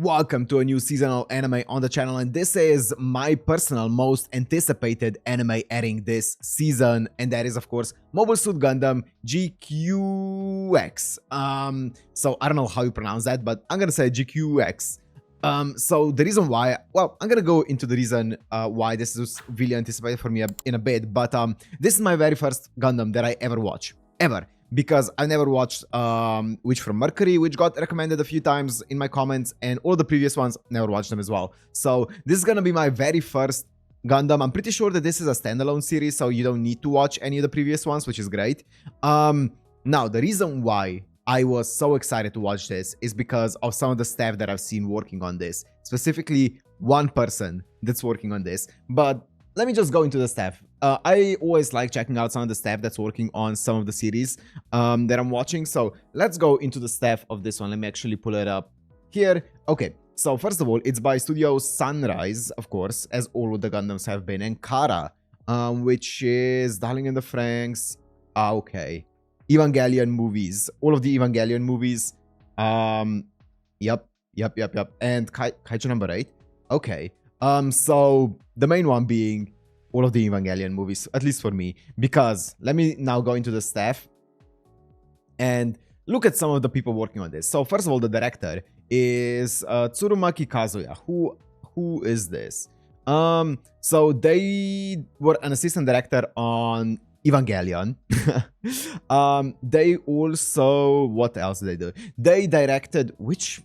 Welcome to a new season of anime on the channel, and this is my personal most anticipated anime airing this season, and that is of course Mobile Suit Gundam GQuuuuuuX. So I don't know how you pronounce that, but I'm gonna say GQuuuuX. So the reason why, well, I'm gonna go into the reason why this is really anticipated for me in a bit, but this is my very first Gundam that I ever watch, ever. Because I never watched Witch from Mercury, which got recommended a few times in my comments, and all the previous ones, never watched them as well. So this is gonna be my very first Gundam. I'm pretty sure that this is a standalone series, so you don't need to watch any of the previous ones, which is great. Now, the reason why I was so excited to watch this is because of some of the staff that I've seen working on this. Specifically, one person that's working on this. But let me just go into the staff. I always like checking out some of the staff that's working on some of the series that I'm watching. So let's go into the staff of this one. Let me actually pull it up here. Okay, so first of all, it's by Studio Sunrise, of course, as all of the Gundams have been. And Kara, which is Darling in the Franxx. Okay. Evangelion movies. All of the Evangelion movies. Yep. And Kaiju number 8. Okay. So the main one being all of the Evangelion movies, at least for me, because let me now go into the staff and look at some of the people working on this. So first of all, the director is Tsurumaki Kazuya. Who is this? So they were an assistant director on Evangelion. They also, what else did they do? They directed, which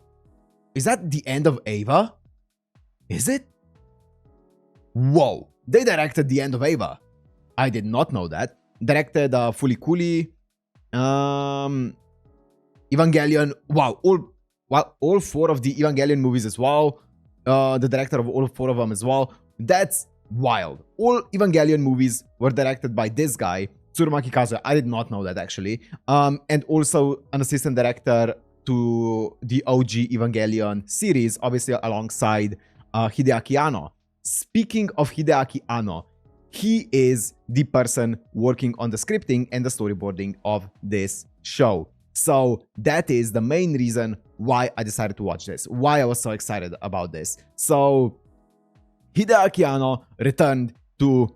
is that the end of Eva? Is it? Whoa, they directed the end of Eva. I did not know that. Directed Fooly Cooly, Evangelion. Wow, all 4 of the Evangelion movies as well. The director of all 4 of them as well. That's wild. All Evangelion movies were directed by this guy, Tsurumaki Kazuya. I did not know that actually. And also an assistant director to the OG Evangelion series, obviously alongside Hideaki Anno. Speaking of Hideaki Anno, he is the person working on the scripting and the storyboarding of this show. So that is the main reason why I decided to watch this, why I was so excited about this. So Hideaki Anno returned to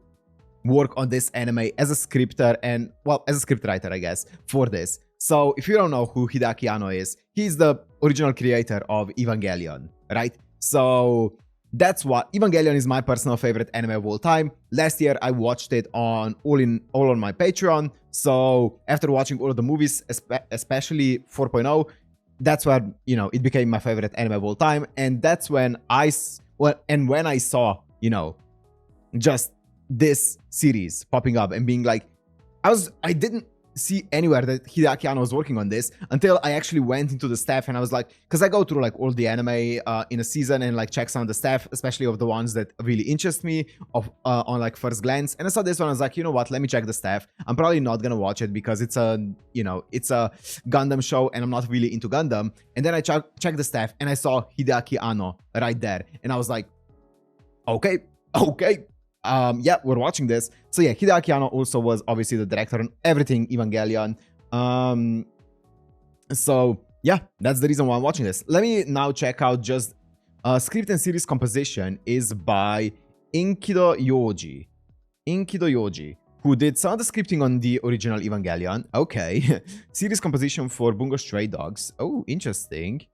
work on this anime as a scripter and, well, as a scriptwriter, I guess, for this. So if you don't know who Hideaki Anno is, he's the original creator of Evangelion, right? So that's what Evangelion is my personal favorite anime of all time. Last year I watched it all on my Patreon. So after watching all of the movies, especially 4.0, that's where, you know, it became my favorite anime of all time. And that's when when I saw, you know, just this series popping up and being like, I didn't see anywhere that Hideaki Anno was working on this until I actually went into the staff, and I was like, because I go through like all the anime in a season and like check some of the staff, especially of the ones that really interest me on like first glance. And I saw this one, I was like, you know what, let me check the staff. I'm probably not gonna watch it because it's a, you know, it's a Gundam show and I'm not really into Gundam. And then I checked the staff and I saw Hideaki Anno right there, and I was like, okay. Yeah, we're watching this. So yeah, Hideaki Anno also was obviously the director on everything Evangelion. So yeah, that's the reason why I'm watching this. Let me now check out just script and series composition is by Kidou Yoji, who did some of the scripting on the original Evangelion. Okay. Series composition for Bungo Stray Dogs. Oh, interesting.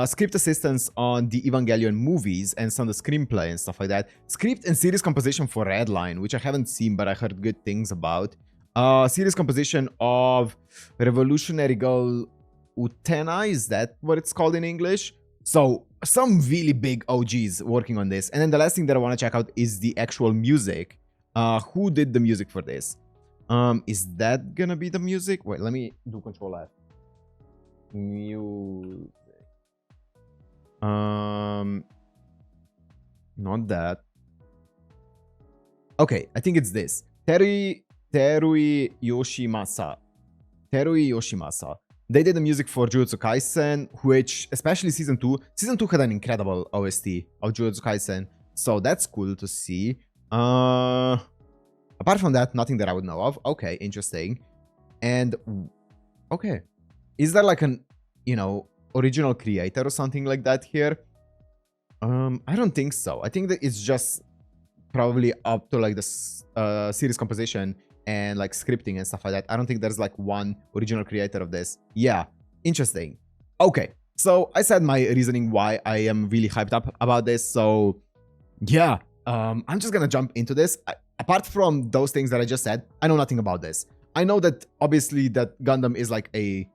Script assistance on the Evangelion movies and some of the screenplay and stuff like that. Script and series composition for Redline, which I haven't seen, but I heard good things about. Series composition of Revolutionary Girl Utena, is that what it's called in English? So some really big OGs working on this. And then the last thing that I want to check out is the actual music. Who did the music for this? Is that gonna be the music? Wait, let me do Control F. Music. Not that. Okay, I think it's this. Terui Yoshimasa. They did the music for Jujutsu Kaisen, which, especially Season 2 had an incredible OST of Jujutsu Kaisen, so that's cool to see. Apart from that, nothing that I would know of. Okay, interesting. And, okay. Is there like an, you know, original creator or something like that here. I don't think so. I think that it's just probably up to like the series composition and like scripting and stuff like that. I don't think there's like one original creator of this. Yeah, interesting. Okay, so I said my reasoning why I am really hyped up about this. So yeah, I'm just gonna jump into this. Apart from those things that I just said, I know nothing about this. I know that obviously that Gundam is like a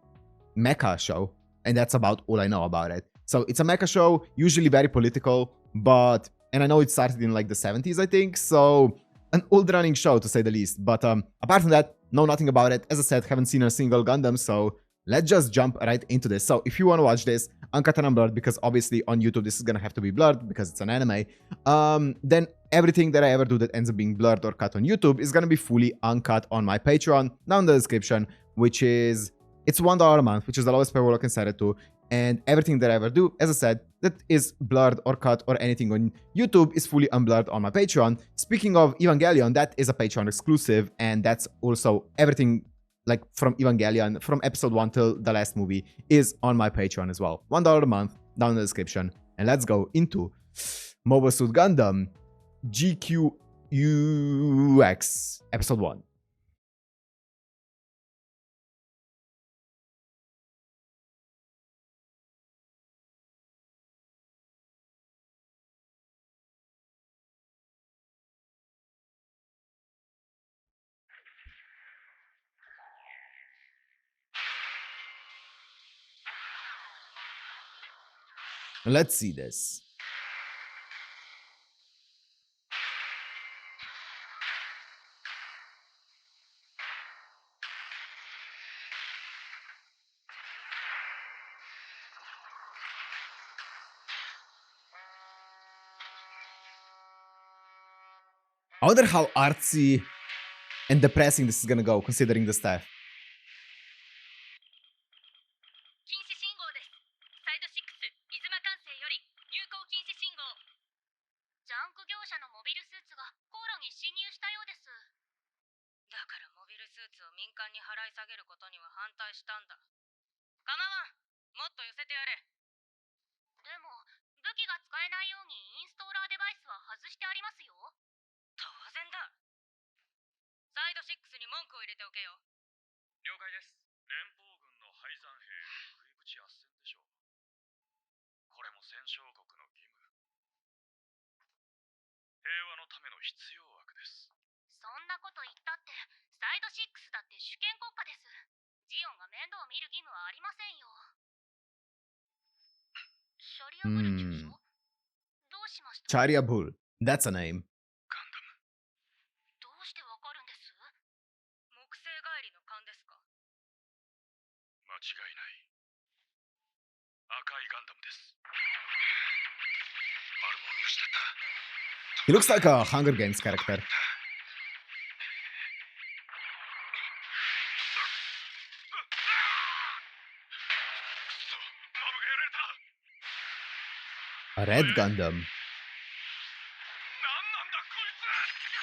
mecha show, and that's about all I know about it. So it's a mecha show, usually very political, but, and I know it started in like the 70s, I think, so an old running show to say the least. But apart from that, know nothing about it. As I said, haven't seen a single Gundam, so let's just jump right into this. So if you want to watch this uncut and unblurred, because obviously on YouTube this is gonna have to be blurred because it's an anime, then everything that I ever do that ends up being blurred or cut on YouTube is gonna be fully uncut on my Patreon, down in the description, which is, it's $1 a month, which is the lowest paywall I can set it to. And everything that I ever do, as I said, that is blurred or cut or anything on YouTube is fully unblurred on my Patreon. Speaking of Evangelion, that is a Patreon exclusive, and that's also everything like from Evangelion, from episode 1 till the last movie, is on my Patreon as well. $1 a month, down in the description. And let's go into Mobile Suit Gundam GQuuuuuuX episode 1. Let's see this. I wonder how artsy and depressing this is gonna go, considering the staff. チャリアブル。That's a name. 間違いない。赤いガンダムです。マルモを見失った。 He looks like a Hunger Games character. A red Gundam.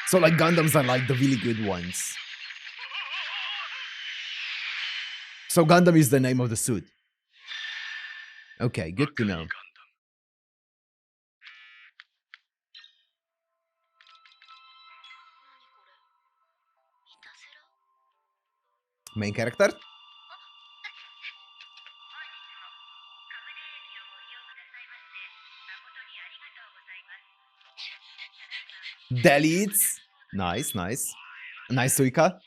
So like Gundams are like the really good ones. So Gundam is the name of the suit. Okay, good to know. Main character? Deletes. Nice, nice. Nice Suika.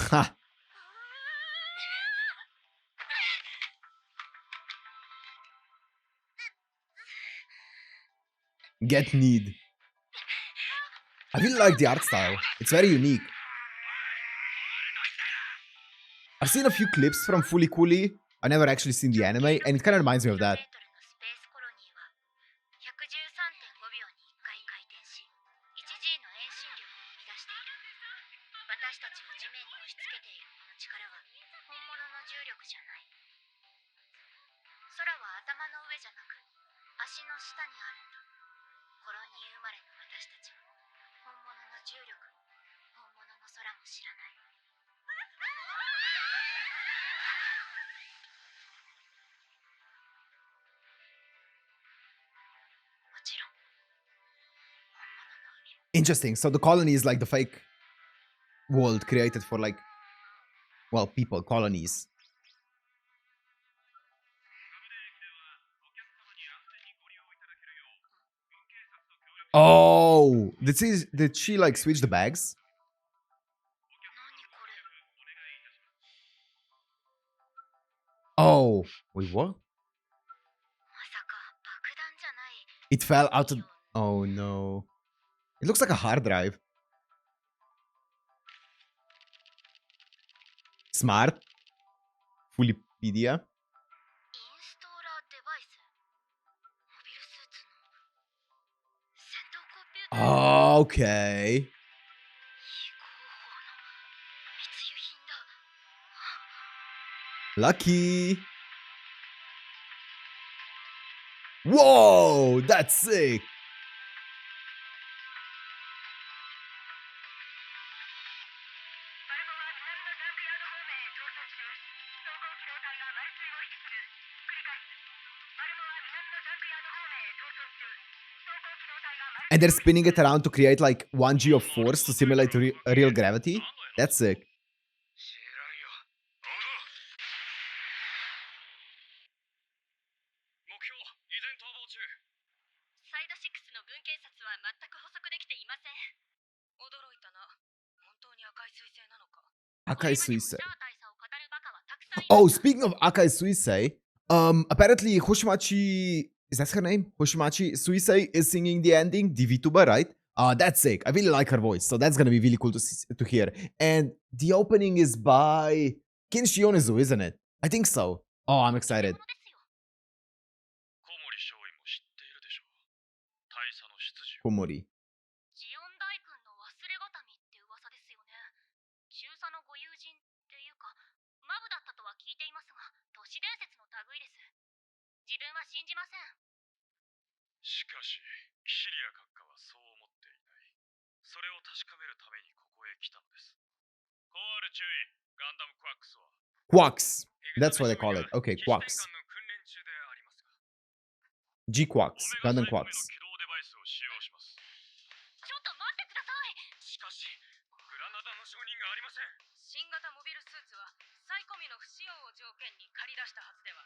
Ha. Get need. I really like the art style. It's very unique. I've seen a few clips from Fully Cooley. I've never actually seen the anime, and it kind of reminds me of that. Interesting. So the colony is like the fake world created for like, well, people, colonies. Oh, did she like switch the bags? Oh, wait, what? It fell out of. Oh no. It looks like a hard drive. Smart. Fullipedia. Okay. Lucky. Whoa, that's sick. And they're spinning it around to create like 1G of force to simulate real gravity. That's sick. 赤い彗星. Oh, speaking of Akai Suisei, apparently Hoshimachi, is that her name? Hoshimachi Suisei is singing the ending, the VTuber, right? That's sick. I really like her voice, so that's gonna be really cool to hear. And the opening is by Kenshi Yonezu, isn't it? I think so. Oh, I'm excited. 小森少尉も知っているでしょう。大佐の出自を。Komori. ジオン大君の忘れがたみって噂ですよね。中佐のご友人っていうか、マブだったとは聞いていますが、都市伝説の類です。自分は信じません。しかし、キシリア閣下はそう思っていない。それを確かめるためにここへ来たのです。こうある注意、ガンダムクワックスは。Quacks. That's what they call it. Okay, Quacks. 騎士戦艦の訓練中でありますが。GQuuuuuuX. オメ Gundam ガ Quacks. 最古の起動デバイスを使用します。ちょっと待ってください。しかし、グラナダの承認がありません。新型モビルスーツはサイコミの不使用を条件に借り出したはずでは。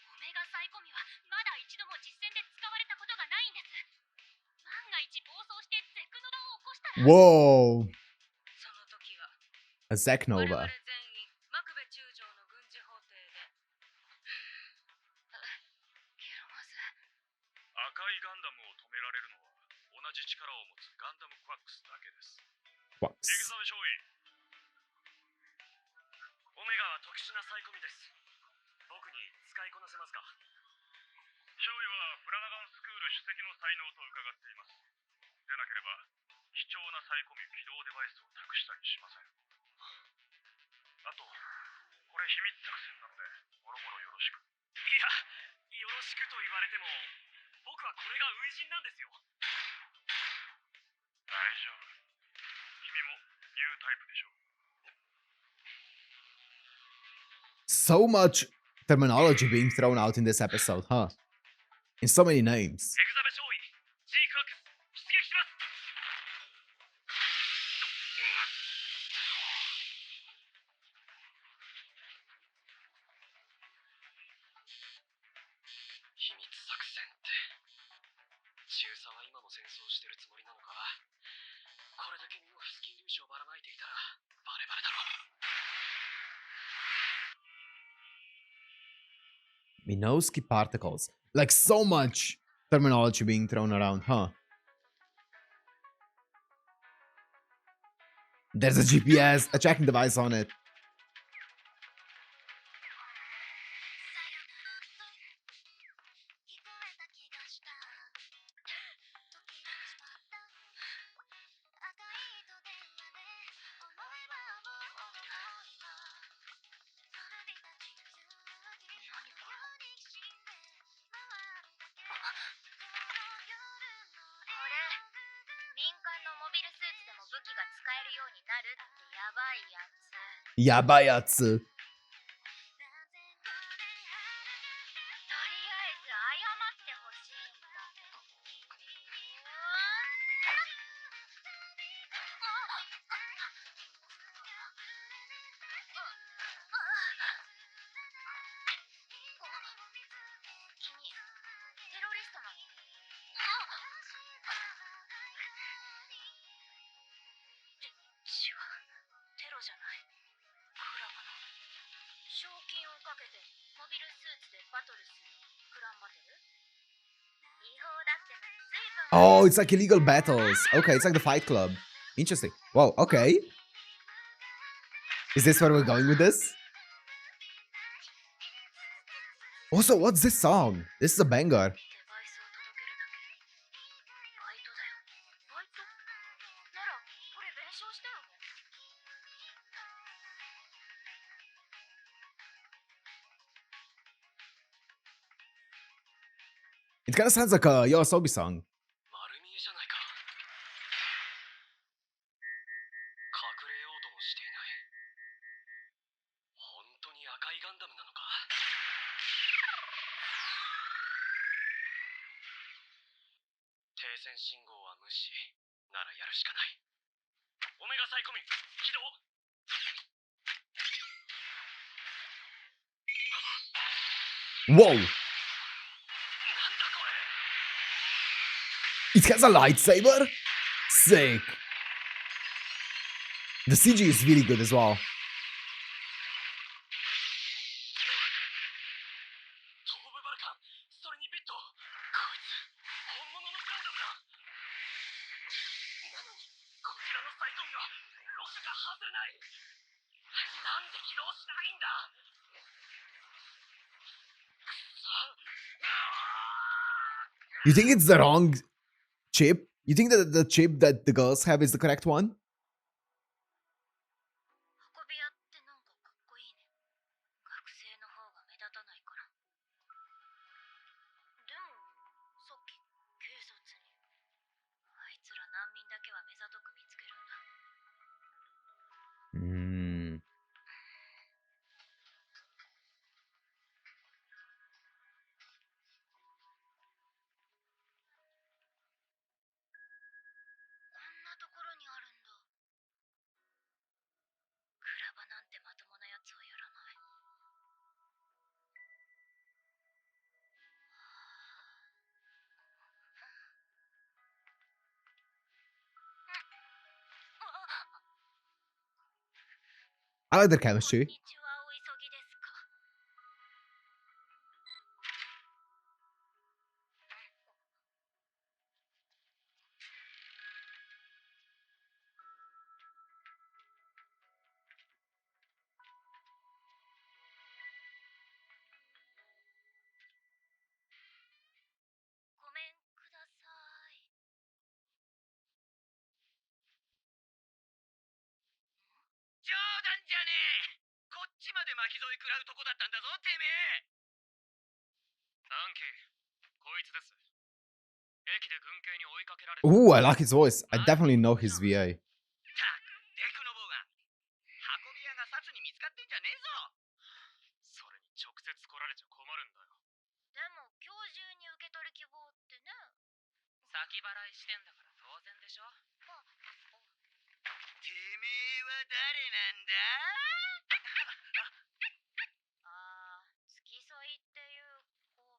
オメガサイコミはまだ一度も実戦で使われたことがないんです。万が一暴走してゼクノバを起こしたら。Whoa. その時は A Zack 我々 Nova. 全員マクベ中将の軍事法廷で。ゲロマズ。赤いガンダムを止められるのは同じ力を持つガンダムクワックスだけです。 Quacks. エグザベ少尉。オメガは特殊なサイコミです。僕に使いこなせますか？少尉はフラナガンスクール主席の才能と伺っています。でなければ貴重なサイコミ起動デバイスを託したりしません。あと、これ秘密作戦なのでもろもろよろしく。いや、よろしくと言われても僕はこれが初陣なんですよ。大丈夫。君もニュータイプでしょ。 So much terminology being thrown out in this episode, huh? In so many names. エグザベ少尉、ジークアックス、出撃します。秘密作戦って、中佐は今も戦争してるつもりなのか？これだけミノフスキー粒子をばらまいていたらバレバレだろう。 Minovsky particles. Like so much terminology being thrown around, huh? There's a GPS, a tracking device on it. Yabayatsu. とりあえず謝ってほしいんだ。術でバトルするクランバトル違法だってのに随分 Oh, it's like illegal battles. Okay, it's like the Fight Club. Interesting. Wow, okay. Is this where we're going with this? Also, what's this song? This is a banger. デバイスを届けるだけバイトだよバイトならこれ弁償したよね It kind of sounds like a Yoasobi song. 丸見えじゃないか。隠れようともしていない。本当に赤いガンダムなのか。停戦信号は無視ならやるしかない。オメガサイコミ起動。 Whoa! なんだこれ。 It has a lightsaber? Sick. The CG is really good as well. 頭部バルカン、それにビット。こいつ本物のガンダムだ。なのにこちらのサイコミはロックが外れない。なんで起動しないんだ。You think it's the wrong chip? You think that the chip that the girls have is the correct one? 運び屋ってなんかかっこいいね学生の方が目立たないからでもさっき警察にあいつら難民だけは目ざとく見つけるんだ Hmm. こんなところにあるんだクラバなんてまともなやつはやらないあ I like their こん chemistry. にちはお急ぎですか ごめんください冗談じゃねえ。こっちまで巻き添え食らうとこだったんだぞてめえ。アンキー、こいつです。駅で軍警に追いかけられて。 Ooh, I like his voice. I definitely know his VA. たくデクノボーが運び屋がサツに見つかってんじゃねえぞ。それに直接来られちゃ困るんだよ。でも今日中に受け取り希望ってね先払いしてんだから当然でしょ。てめえは誰なんだ。ああ付き添いっていうこう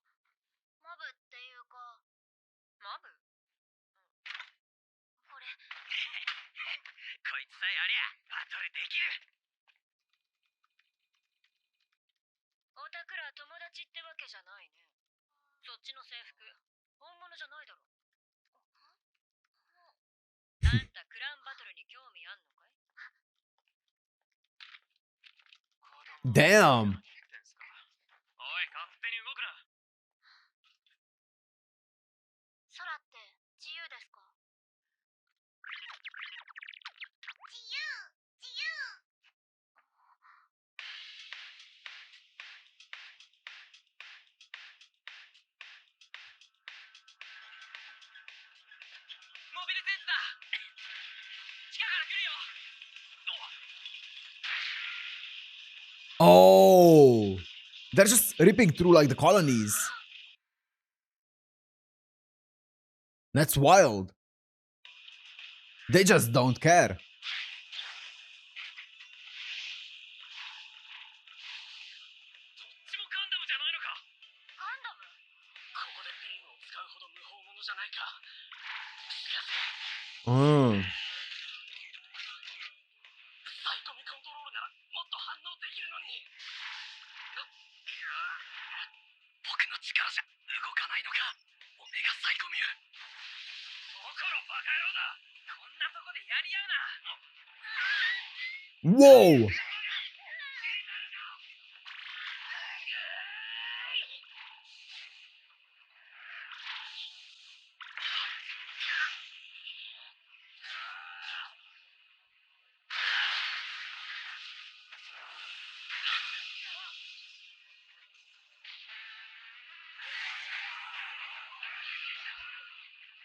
マブっていうかマブこれこいつさえありゃバトルできる。おたくら友達ってわけじゃないねそっちの制服本物じゃないだろあんたクランバトルに興味あんのかい Damn. おい、勝手に動くな。空って自由ですか自由自由モビルセンスだ。地下から来るよ。 Oh, they're just ripping through like the colonies. That's wild. They just don't care. こっちもガンダムじゃないのか。ガンダムここでビームを使うほど無法者じゃないか。しかし Mm. サイコミコントロールならもっと反応できるのに。Whoa!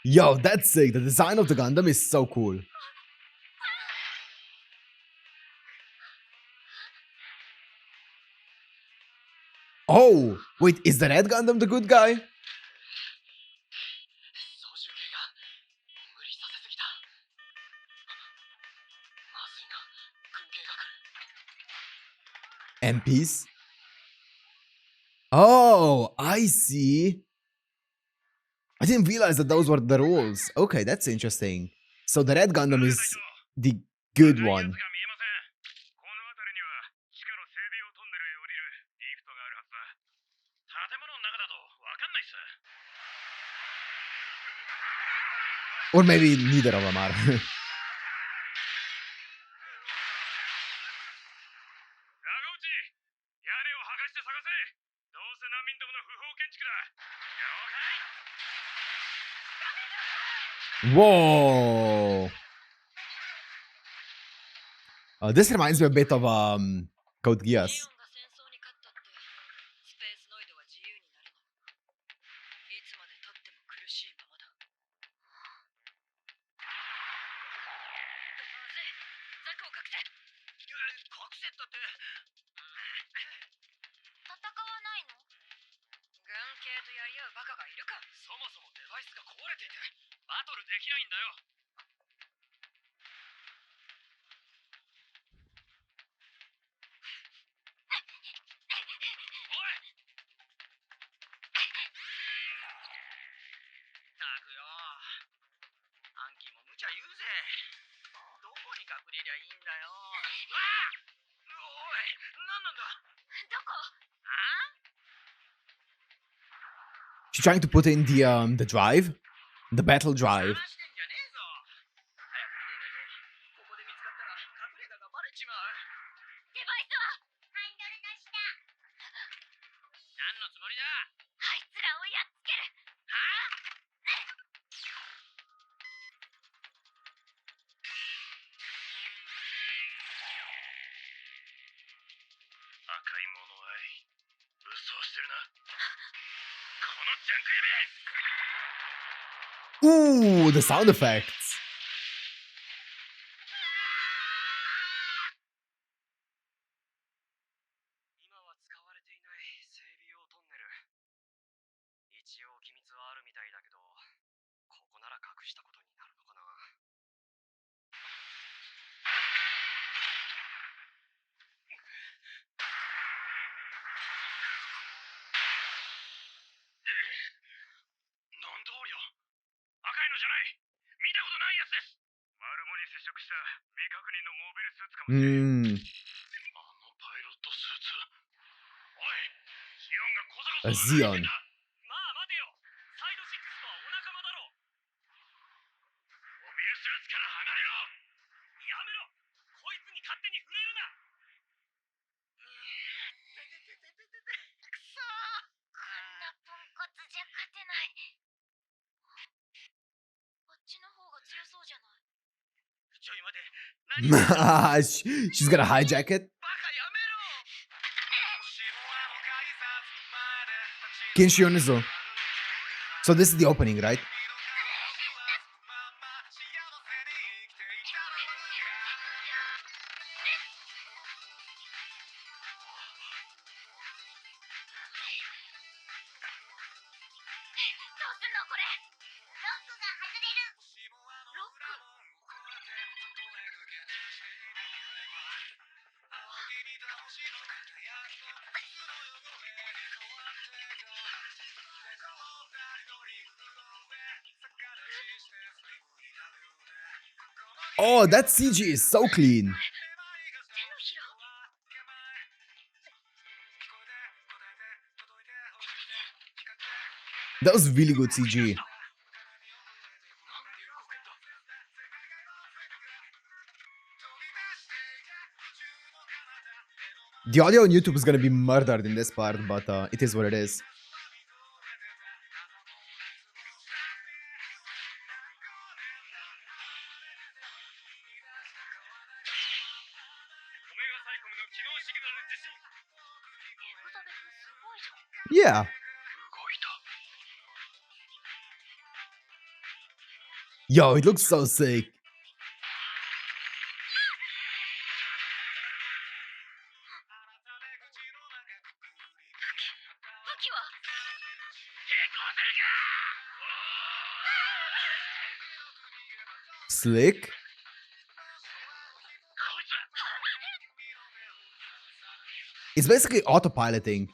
Yo, that's sick. The design of the Gundam is so cool. Oh, wait, is the red Gundam the good guy? 操縦系が無理させすぎた。まずいな。軍警が来る。 MPs? Oh, I see. I didn't realize that those were the rules. Okay, that's interesting. So the red Gundam is the good one. この辺りには地下の整備用トンネルへ降りるリフトがあるはずだ。建物の中だとわかんないっす。 Or maybe neither of them are. ラゴウチ、屋根を剥がして探せ。どうせ難民どもの不法建築だ。了解。 Whoa! This reminds me a bit of Code Geass. シオンが戦争に勝ったってスペースノイドは自由になるの。いつまで経っても苦しいままだ。まずい、ザクを隠せ。隠せったって。戦わないの？軍系とやり合うバカがいるか。そもそもデバイスが壊れていてバトルできないんだよ。 She's trying to put in the drive, the battle drive. デバイスはハンドルの下。何のつもりだ。あいつらをやっつける。赤いものは武装してるな。このジャンクエベ。 Ooh, the sound effects. 今は使われていない整備用トンネル。一応機密はあるみたいだけど、ここなら隠したことになるのかな。なんだありゃ。赤いのじゃない。見たことないやつです。マルモに接触した未確認のモビルスーツかもしれない。 あのパイロットスーツ。おい、シオンがこそこそ。 Xeon. まあ待てよ。サイドシックスとはお仲間だろう。モビルスーツから離れろ。やめろ。こいつに勝手に触れるな。くそー。こんなポンコツじゃ勝てない。あっちの方が強そうじゃない。ちょい待て。何 She's gonna hijack it. バカやめろ。 Kenshi Onizo. So this is the opening, right? Oh, that CG is so clean. That was really good CG. The audio on YouTube is gonna be murdered in this part, but it is what it is. オメガサイコムの起動シグナル受信。エグザベ君すごいじゃん。 Yeah. 動いた。 Yo, it looks so sick. 武器は Slick. It's basically autopiloting.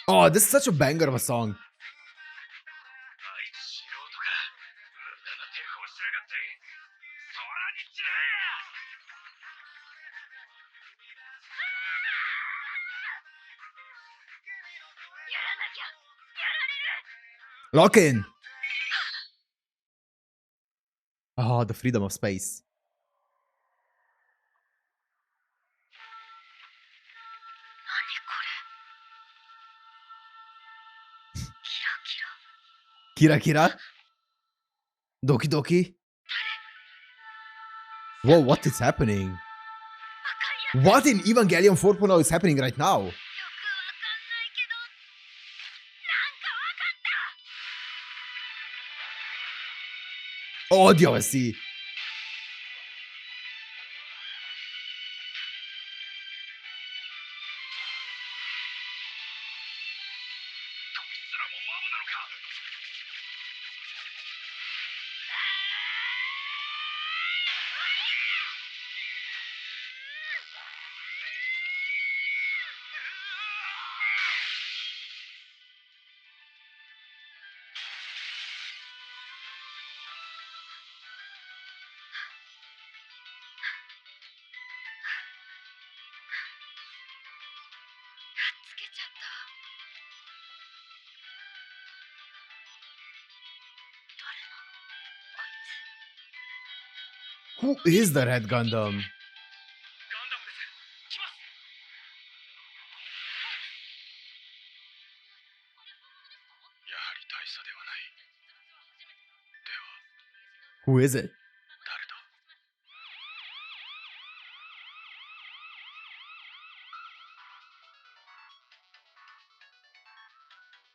Oh, this is such a banger of a song. あいつ素人か。無駄な抵抗しやがって。空に散れ。やらなきゃやられる。 Lock in. Oh, the freedom of space. 何これ。キラキラ。 Kira Kira? Doki Doki? Whoa, what is happening? 赤いやつ。 What in Evangelion 4.0 is happening right now? よくわかんないけど、なんかわかった。 Oh, DOSC. こいつらもマブなのか。つけちゃった。誰なのあいつ。 Who is the Red Gundam? ガンダムです。来ます。やはり大佐ではない。では、 Who is it? 誰だ。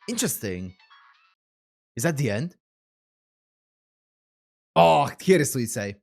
Interesting. Is that the end? Oh, here is Suisei.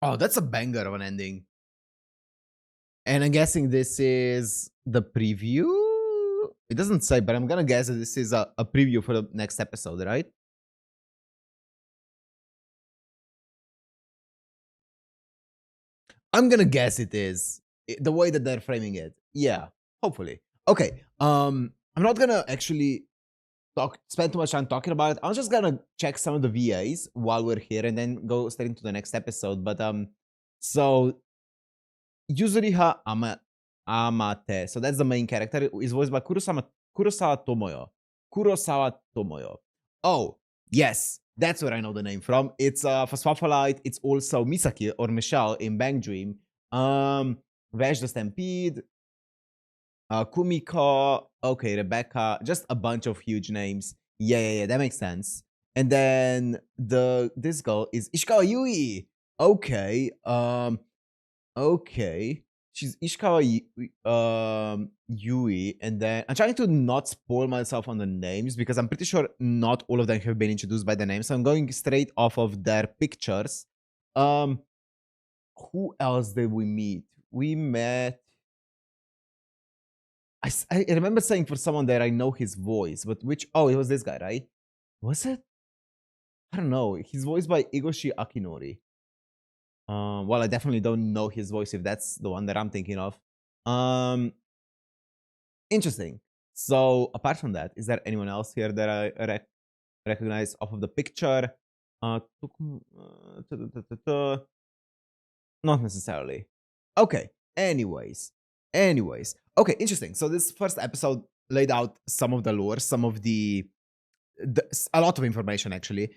Oh, that's a banger of an ending. And I'm guessing this is the preview? It doesn't say, but I'm gonna guess that this is a preview for the next episode, right? I'm gonna guess it is. The way that they're framing it. Yeah, hopefully. Okay. I'm not gonna actually spend too much time talking about it. I'm just gonna check some of the VAs while we're here and then go straight into the next episode. But so Yuzuriha Amate. So that's the main character. Is voiced by Kurosawa Tomoyo. Kurosawa Tomoyo. Oh, yes. That's where I know the name from. It's Phosphofolite. It's also Misaki or Michelle in Bang Dream. Vash the Stampede. Kumiko. Okay, Rebecca. Just a bunch of huge names. Yeah. That makes sense. And then this girl is Ishikawa Yui. Okay. Okay. She's Ishikawa Yui, and then I'm trying to not spoil myself on the names because I'm pretty sure not all of them have been introduced by the names. So I'm going straight off of their pictures. Who else did we meet? We met. I remember saying for someone there I know his voice, but which? Oh, it was this guy, right? Was it? I don't know. He's voiced by Igoshi Akinori. Well, I definitely don't know his voice if that's the one that I'm thinking of. Interesting. So apart from that, is there anyone else here that I recognize off of the picture? Not necessarily. Okay. Anyways. Okay, interesting. So this first episode laid out some of the lore, some of a lot of information actually.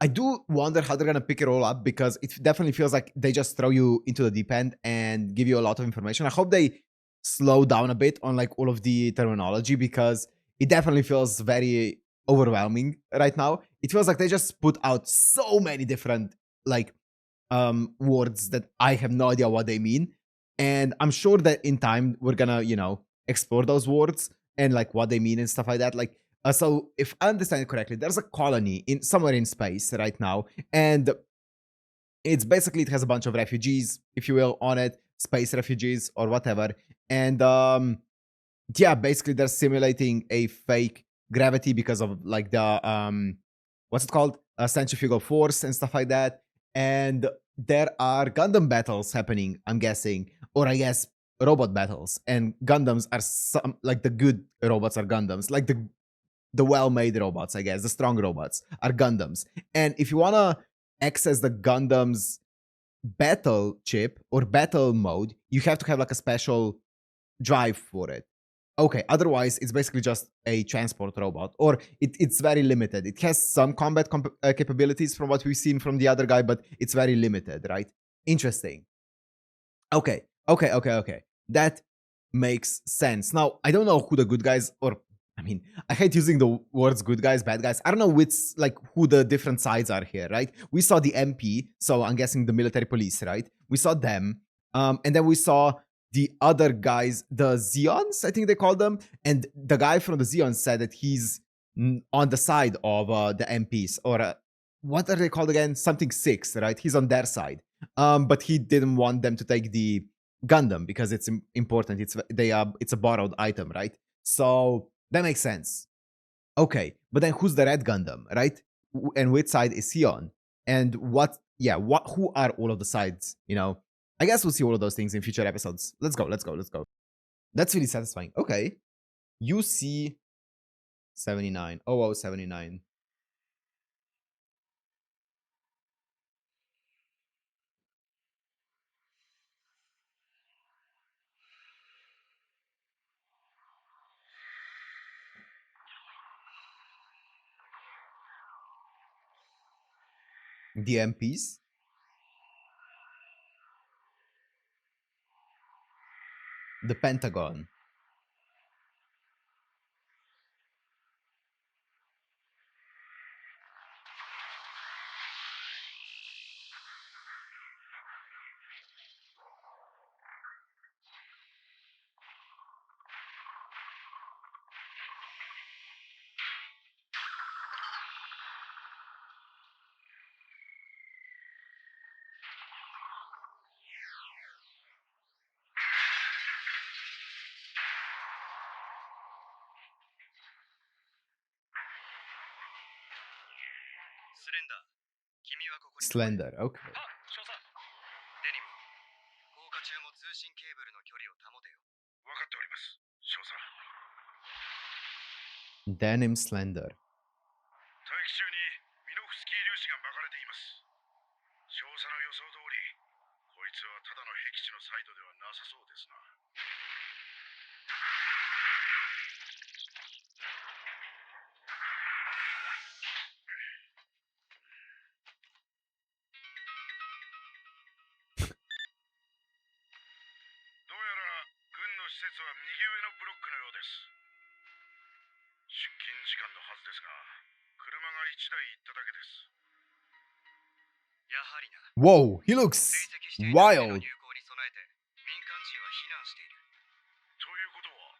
I do wonder how they're gonna pick it all up because it definitely feels like they just throw you into the deep end and give you a lot of information. I hope they slow down a bit on like all of the terminology because it definitely feels very overwhelming right now. It feels like they just put out so many different like words that I have no idea what they mean. And I'm sure that in time we're gonna, explore those words and like what they mean and stuff like that. Like so if I understand it correctly, there's a colony in somewhere in space right now, and it's basically it has a bunch of refugees, if you will, on it, space refugees or whatever. And yeah, basically they're simulating a fake gravity because of like the what's it called? Centrifugal force and stuff like that. And there are Gundam battles happening, I'm guessing, or I guess robot battles. And Gundams are some like the good robots are Gundams, like the well-made robots, I guess, the strong robots are Gundams. And if you wanna access the Gundam's battle chip or battle mode, you have to have like a special drive for it. Okay, otherwise it's basically just a transport robot, or it's very limited. It has some combat capabilities from what we've seen from the other guy, but it's very limited, right? Interesting. Okay. That makes sense. Now, I don't know who the good guys, or I mean, I hate using the words good guys, bad guys. I don't know which, like, who the different sides are here, right? We saw the MP, so I'm guessing the military police, right? We saw them. And then we saw the other guys, the Zeons, I think they call them. And the guy from the Zeons said that he's on the side of the MPs, or what are they called again? Something six, right? He's on their side. But he didn't want them to take the Gundam because it's important. It's a borrowed item, right? So that makes sense. Okay, but then who's the red Gundam, right? And which side is he on? And what? Yeah, what? Who are all of the sides? I guess we'll see all of those things in future episodes. Let's go. That's really satisfying. Okay, UC 79. Oh, 79. The MPs. The Pentagon. スレンダー、君はここに。Slender, okay. は、少佐。デニム、降下中も通信ケーブルの距離を保てよ。分かっております、少佐。 Denim Slender. 大気中にミノフスキー粒子が巻かれています。少佐の予想通り、こいつはただの僻地のサイトではなさそうですな。どうやら軍の施設は右上のブロックのようです。出勤時間のはずですが、車が1台行っただけです。やはりな。 Whoa, he 追 looks 跡していた船の wild. 入港に備えて民間人は避難している。ということは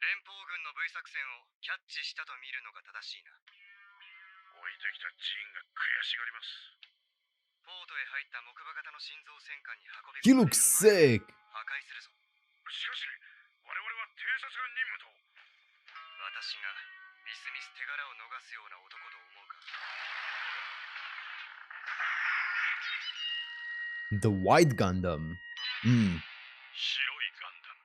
連邦軍の V 作戦をキャッチしたと見るのが正しいな。置いてきたジーンが悔しがります。ポートへ入った木馬型の心臓戦艦に運び He 込まれ looks る前に sick. 破壊するぞ。しかし我々は偵察官任務と。私がみすみす手柄を逃すような男と思うか。 The White Gundam. 白いガンダム。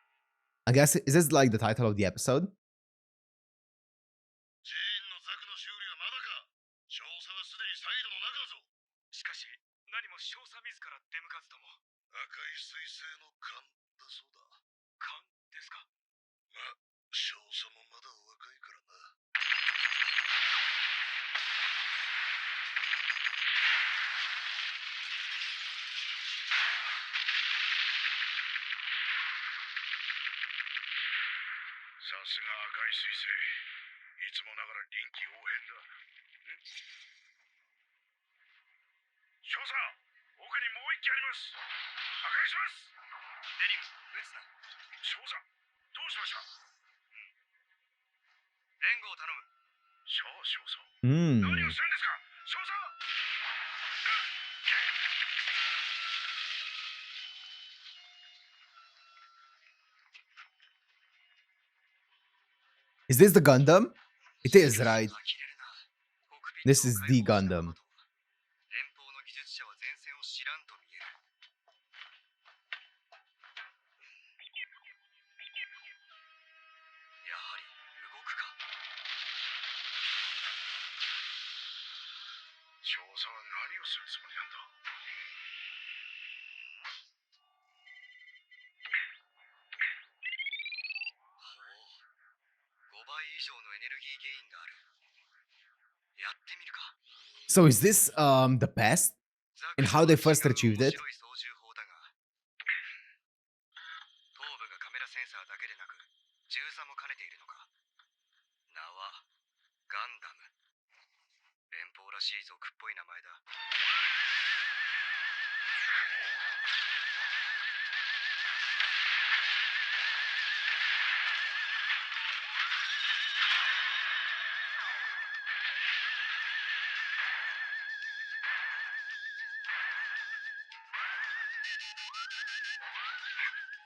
I guess, is this like the title of the episode? ジーンのザクの修理はまだか。少佐はすでにサイドの中だぞ。しかし何も少佐自ら出向かずとも。赤い彗星の勘だそうだ。勘ですか。まあ少佐もまだお若いからな。さすが赤い彗星。いつもながら臨機応変だ。少佐、奥にもう一機あります。破壊します。デニム、撃つな。少佐、どうしました。援護を頼む。さあ、少佐。何をするんですか、少佐。Is this the Gundam? It is, right? This is the Gundam. 連邦の技術者は前線を知らんと見える。やはり動くか。少佐は何をするつもりなんだ。ほう、5倍以上のエネルギーゲインがある。やってみるか。 So is this the past and how they first achieved it? 白い操縦法だが、頭部がカメラセンサーだけでなく銃座も兼ねているのか。名はガンダム。連邦らしい族っぽい名前だ。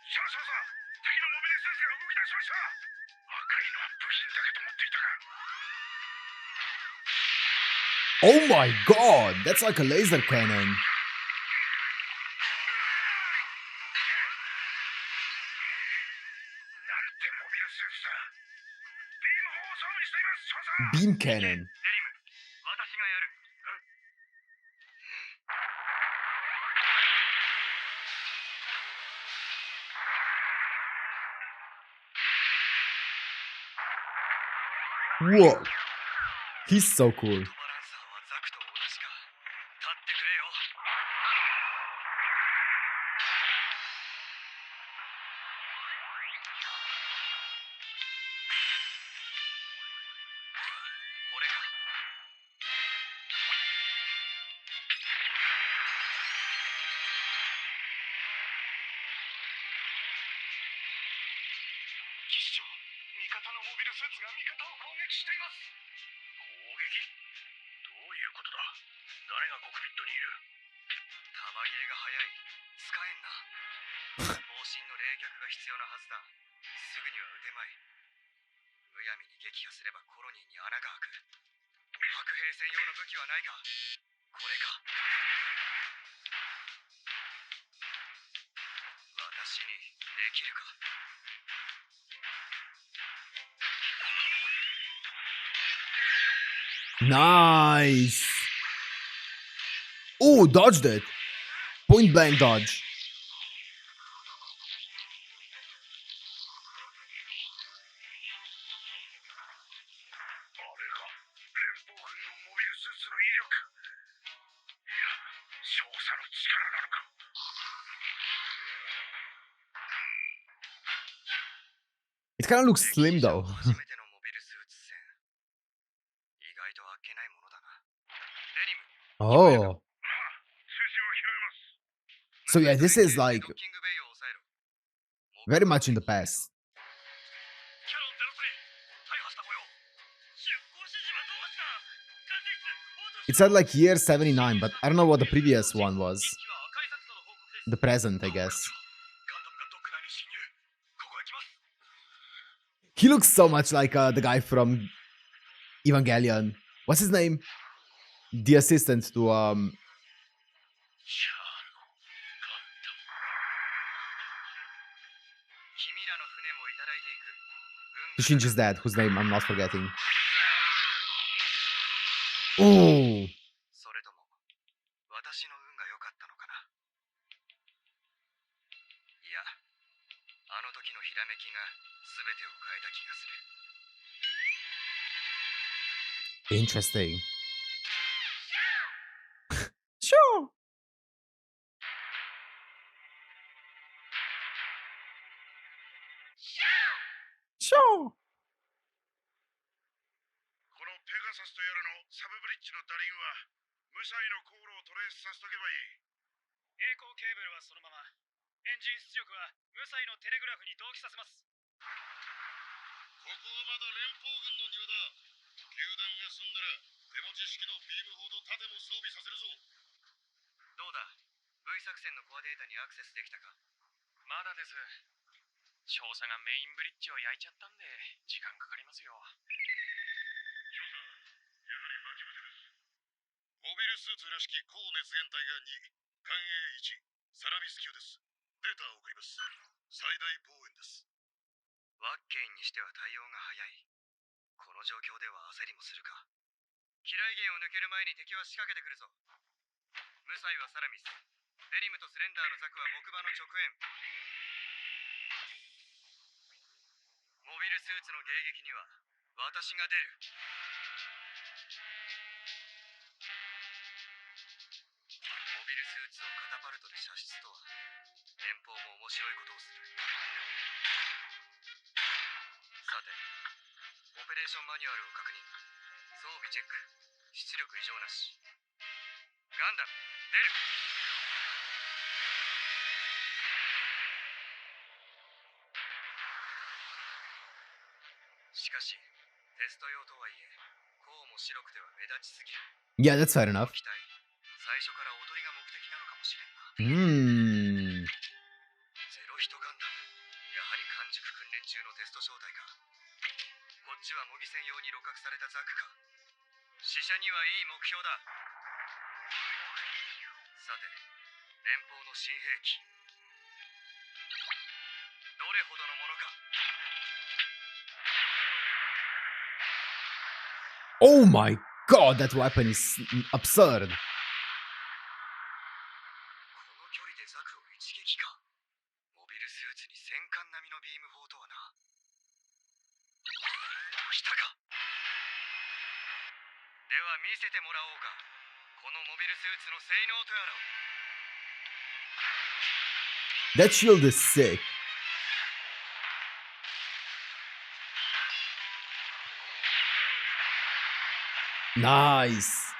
少佐、敵のモビルスーツが動き出しました。赤いのは部品だけと思っていたが。 Oh my god, that's like a laser cannon. なんてモビルスーツだ。ビーム砲を装備しています、少佐。 Beam cannon. デニム、私がやる。Whoa. He's so cool. バランサーはザクと同じか。立ってくれよ。これか。騎士長、味方のモビルスーツが味方を攻撃しています。攻撃？どういうことだ。誰がコクピットにいる。弾切れが早い。使えんな。方針の冷却が必要なはずだ。すぐには撃てまい。むやみに撃破すればコロニーに穴が開く。白兵専用の武器はないか。これか。私にできるか。Nice. Oh, dodged it. Point blank dodge. あれが連邦軍のモビルスーツの威力。いや、少佐の力なのか。It kind of looks slim though. 初めてのモビルスーツ戦。意外とあっけないものだな。デニム。 Oh. 通信を拾います。 So yeah, this is like ドッキングベイを抑えろ。 very much in the past. キャノン03、大破した模様。出航指示はどうした。管制室、 It said like year 79, but I don't know what the previous one was. 機は赤い札との報告です。 The present, I guess. ガンダムがドック内に侵入。ここへ来ます。 He looks so much like the guy from Evangelion. What's his name? The assistant to シャーのガンダム。 君らの船もいただいていく。 to Shinji's dad, whose name I'm not forgetting. Oh, それとも私の運が良かったのかな。いや、あの時のひらめきが全てを変えた気がする。 interesting. Sure. このペガサスとやらのサブブリッジのダリンは無彩の航路をトレースさせとけばいい。栄光ケーブルはそのまま。エンジン出力は無彩のテレグラフに同期させます。ここはまだ連邦軍の庭だ。球団が済んだら手持ち式のビーム砲と盾も装備させるぞ。どうだ、 V 作戦のコアデータにアクセスできたか。まだです。少佐がメインブリッジを焼いちゃったんで時間かかりますよ。少佐、やはり待ち伏せです。モビルスーツらしき高熱源体が2、艦影1、サラビス級です。データを送ります。最大防衛です。ワッケインにしては対応が早い。この状況では焦りもするか。機雷源を抜ける前に敵は仕掛けてくるぞ。無彩はサラミス、デニムとスレンダーのザクは木馬の直縁。モビルスーツの迎撃には私が出る。モビルスーツをカタパルトで射出とは、連邦も面白いことをする。さて、オペレーションマニュアルを確認。装備チェック。出力異常なし。ガンダム出る。しかし、テスト用とはいえ、こうも白くては目立ちすぎる。 Yeah, that's fair enough. 機体、最初からおとりが目的なのかもしれんな。ゼロヒトガンダム。やはり完熟訓練中のテスト小隊か。こっちは模擬戦用に鹵獲されたザクか。死者にはいい目標だ。さて、連邦の新兵器。どれほどのものか。 Oh my god, that weapon is absurd. この距離でザクを一撃か。モビルスーツに戦艦並みのビーム砲とはな。来たか。では見せてもらおうか。このモビルスーツの性能とやらを。 That shield is sick. Nice.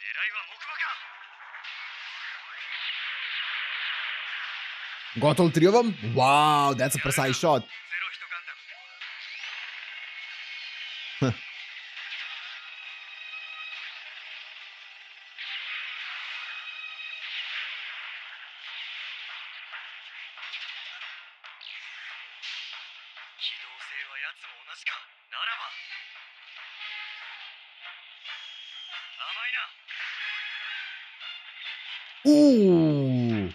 狙いは木馬か。 Got all three of them? Wow, that's a precise shot. ゼロヒトガンダム。 こやつも同じか。ならば甘いな。 Ooh!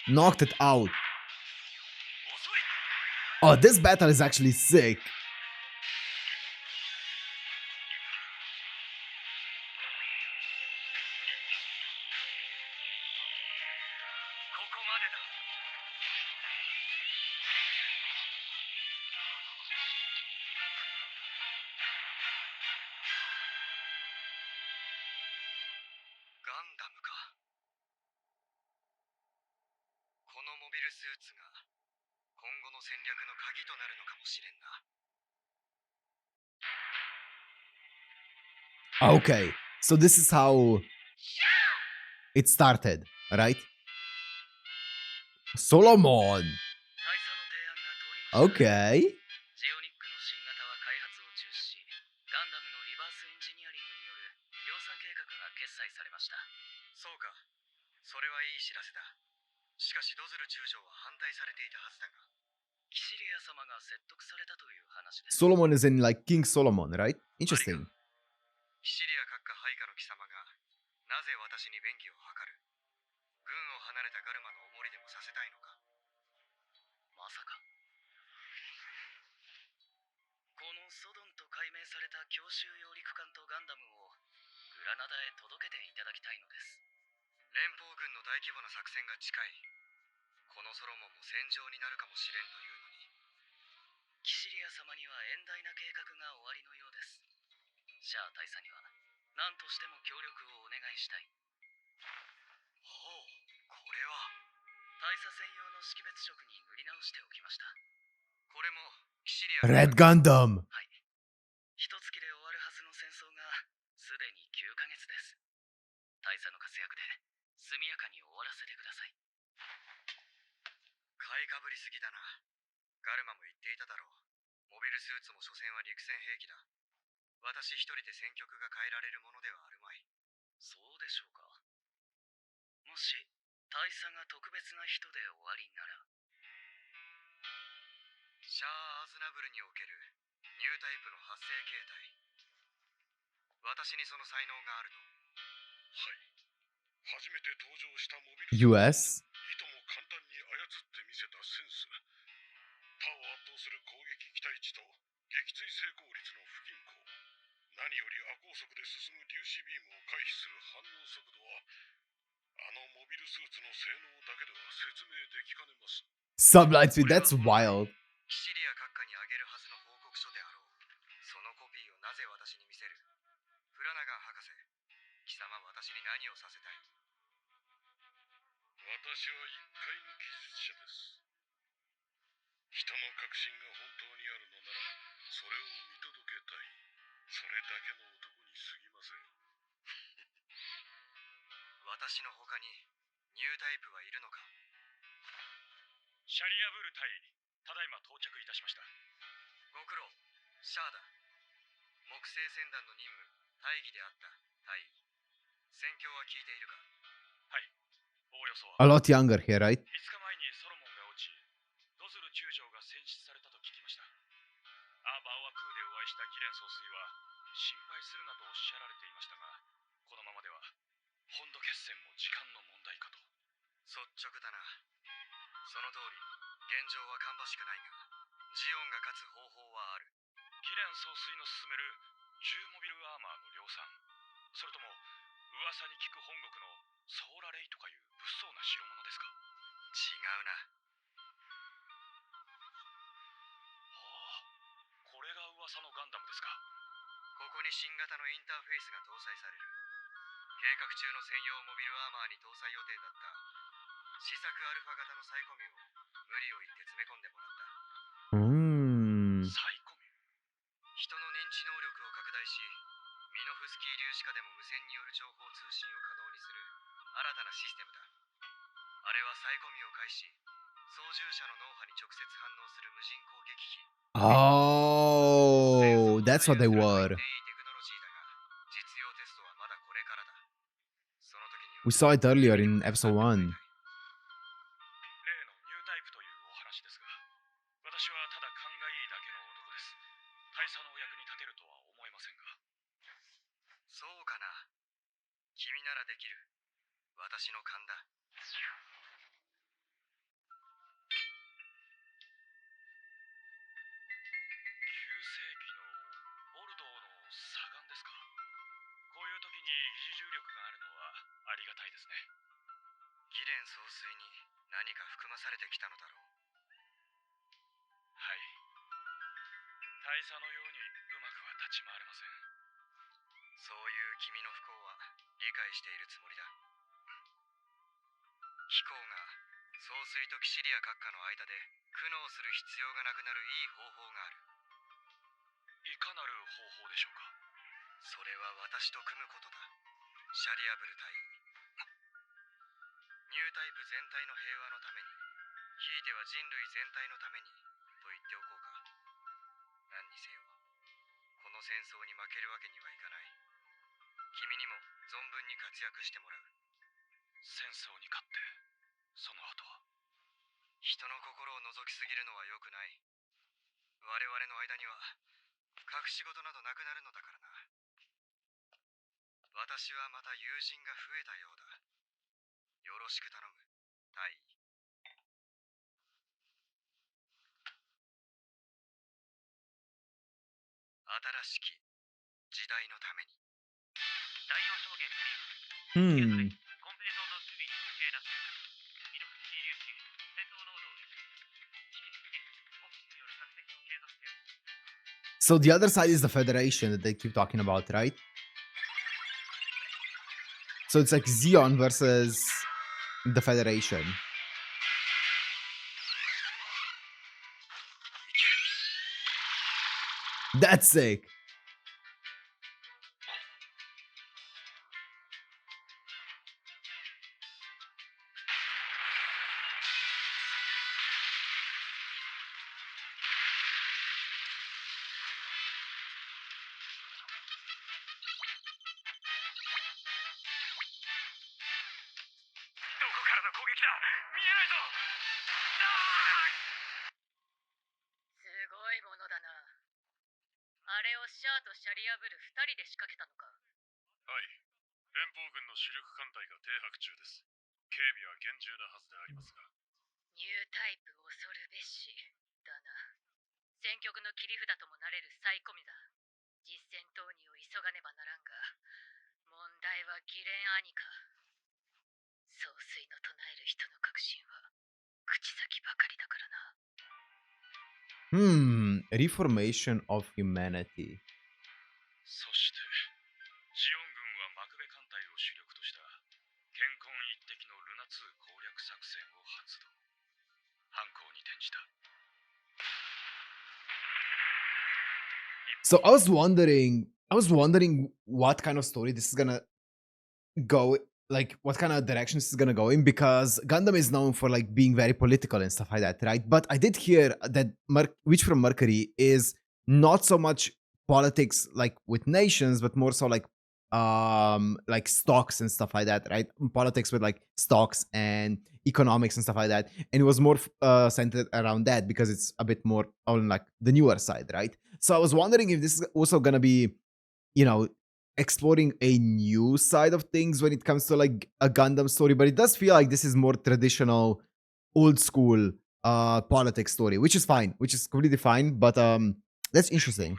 Knocked it out. 遅い。 Oh, this battle is actually sick. ここまでだ。 ガンダムか。このモビルスーツが今後の戦略の鍵となるのかもしれんな。 Okay, so this is how it started, right? Solomon. 大佐の提案が通りました。 Okay. ジオニックの新型は開発を中止し、ガンダムのリバースエンジニアリングによる量産計画が決裁されました。そうか。それはいい知らせだ。しかしドズル中将は反対されていたはずだが、キシリア様が説得されたという話です。 Solomon is in like King Solomon, right? Interesting. キシリア閣下配下の貴様がなぜ私に便宜を図る。軍を離れたガルマのお守りでもさせたいのか。まさか。このソドンと改名された強襲揚陸艦とガンダムをグラナダへ届けていただきたいのです。連邦軍の大規模な作戦が近い。このソロモンも戦場になるかもしれんというのに、キシリア様には遠大な計画がおありのようです。シャア大佐には何としても協力をお願いしたい。ほう、これは大佐専用の識別色に塗り直しておきました。これもキシリア Red Gundam. はい。一月で終わるはずの戦争がすでに9ヶ月です。大佐の活躍で速やかに終わらせてください。買いかぶりすぎだな。ガルマも言っていただろう。モビルスーツも所詮は陸戦兵器だ。私一人で戦局が変えられるものではあるまい。そうでしょうか。もし大佐が特別な人で終わりなら。シャア・アズナブルにおけるニュータイプの発生形態。私にその才能があると。はい。初めて登場したモビル US? いとも簡単に操ってみせたセンス。他を圧倒する攻撃期待値と撃墜成功率の不均衡。何より亜高速で進む粒子ビームを回避する反応速度は、あのモビルスーツの性能だけでは説明できかねます。 Sublight speed, that's wild. キシリア閣下にあげるはずの報告書であろう。そのコピーをなぜ私に見せる。フラナガン博士、貴様私に何をさせたい。私は一介の技術者です。人の確信が本当にあるのなら、それを見届けたい。それだけの男に過ぎません。私の他にニュータイプはいるのか。シャリアブル隊、ただいま到着いたしました。ご苦労、シャアだ。木星船団の任務、大義であった。大義。戦況は聞いているか。はい。おおよそは。A lot younger here, right? 5日前にソロモンが落ち、ドズル中将が戦死されたと聞きました。ア・バオアクーでお会いしたギレン総帥は、心配するなとおっしゃられていましたが、このままでは本土決戦も時間の問題かと。率直だな。その通り、現状は芳しくないが、ジオンが勝つ方法はある。ギレン総帥の進める10モビルアーマーの量産、それとも噂に聞く本国のソーラレイとかいう物騒な代物ですか。違うな。これが噂のガンダムですか。ここに新型のインターフェースが搭載される。計画中の専用モビルアーマーに搭載予定だった試作アルファ型のサイコミュを無理を言って詰め込んでもらった。サイコミュ、人の認知能力を拡大し、ミノフスキー粒子下でも無線による情報通信を可能にする新たなシステムだ。あれはサイコミュを介し、操縦者の脳波に直接反応する無人攻撃機。Oh, that's what they were. We saw it earlier in episode 1. 例のニュータイプというお話ですが、私はただ勘がいい私の勘だ。9世紀のボルドーの左岸ですか。こういう時に疑似重力があるのはありがたいですね。ギレン総帥に何か含まされてきたのだろう。はい。大佐のようにうまくは立ち回れません。そういう君の不幸は理解しているつもりだ。貴公が総帥と騎士リア閣下の間で苦悩する必要がなくなるいい方法がある。いかなる方法でしょうか。それは私と組むことだ。シャリアブル大尉。ニュータイプ全体の平和のために、ひいては人類全体のためにと言っておこうか。何にせよ、この戦争に負けるわけにはいかない。君にも存分に活躍してもらう。戦争に勝ってその後は。人の心を覗きすぎるのは良くない。我々の間には隠し事などなくなるのだからな。私はまた友人が増えたようだ。よろしく頼む、大尉。新しき時代のために。第4証言クリア。コンペイトの守備に時計なし。ミノフスキー粒子戦闘濃度を目視による索敵を継続せよ。 So the other side is the Federation that they keep talking about, right? So it's like Xeon versus the Federation. That's sick.シャアとシャリアブル2人で仕掛けたのか。はい。連邦軍の主力艦隊が停泊中です。警備は厳重なはずでありますが。ニュータイプ恐るべしだな。戦局の切り札ともなれるサイコミだ。実戦投入を急がねばならんが、問題はギレン兄か。総帥の唱える人の確信は口先ばかりだからな。Reformation of humanity. そしてジオン軍はマクベ艦隊を主力とした健康一滴のルナ2攻略作戦を発動。犯行に転じた。 So I was wondering what kind of story this is gonna go, like what kind of direction this is gonna go in, because Gundam is known for like being very political and stuff like that, right? But I did hear that Witch from Mercury is not so much politics like with nations, but more so like stocks and stuff like that, right? Politics with like stocks and economics and stuff like that. And it was more centered around that because it's a bit more on like the newer side, right? So I was wondering if this is also gonna be, you know, exploring a new side of things when it comes to like a Gundam story, but it does feel like this is more traditional, old school politics story, which is fine, which is completely fine. But that's interesting.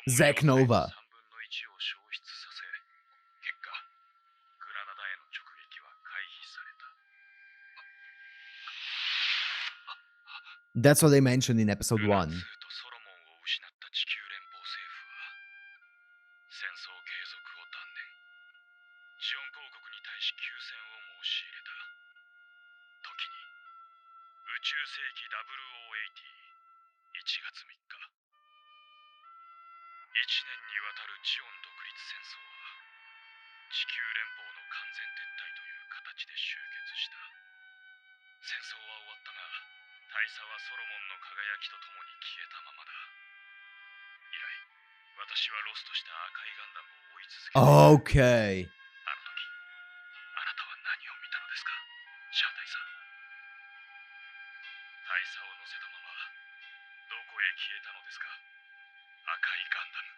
Zack Nova. That's what they mentioned in episode 1. 地球連邦の完全撤退という形で終結した。戦争は終わったが、大佐はソロモンの輝きとともに消えたままだ。以来、私はロストした赤いガンダムを追い続けている。 Okay. あの時、あなたは何を見たのですか、シャア大佐。大佐を乗せたまま、どこへ消えたのですか、赤いガンダム。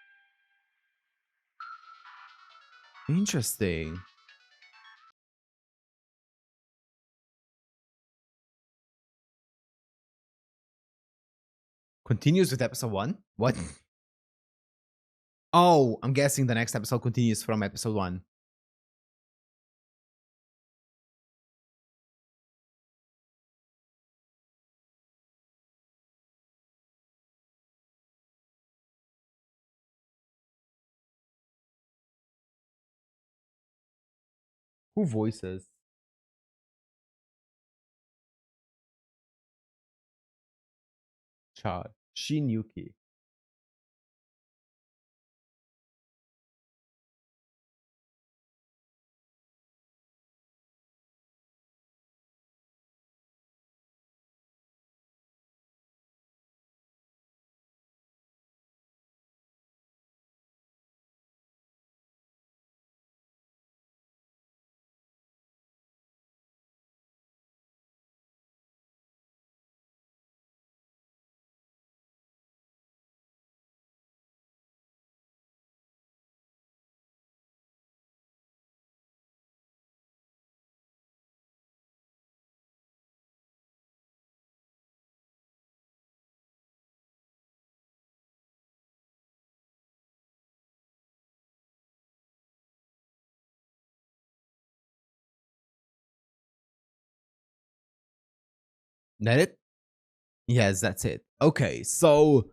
Interesting. Continues with episode 1? What? Oh, I'm guessing the next episode continues from episode 1. Who voices? Chad. Shin Yuki. That it? Yes, that's it. Okay, so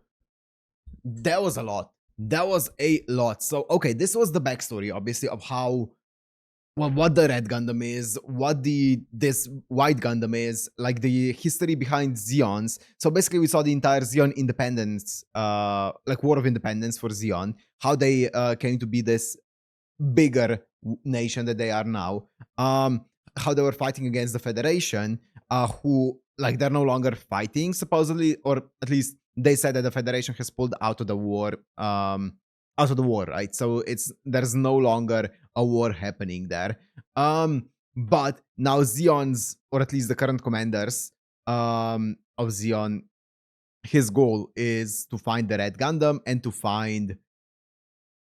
that was a lot. That was a lot. So, okay, this was the backstory, obviously, of how, well, what the red Gundam is, what this white Gundam is, like the history behind Zeons. So basically, we saw the entire Zeon independence, like War of Independence for Zeon, how they came to be this bigger nation that they are now. How they were fighting against the Federation, who, like, they're no longer fighting supposedly, or at least they said that the Federation has pulled out of the war. Out of the war, right? So there's no longer a war happening there. But now Zeon's, or at least the current commanders of Zeon, his goal is to find the Red Gundam and to find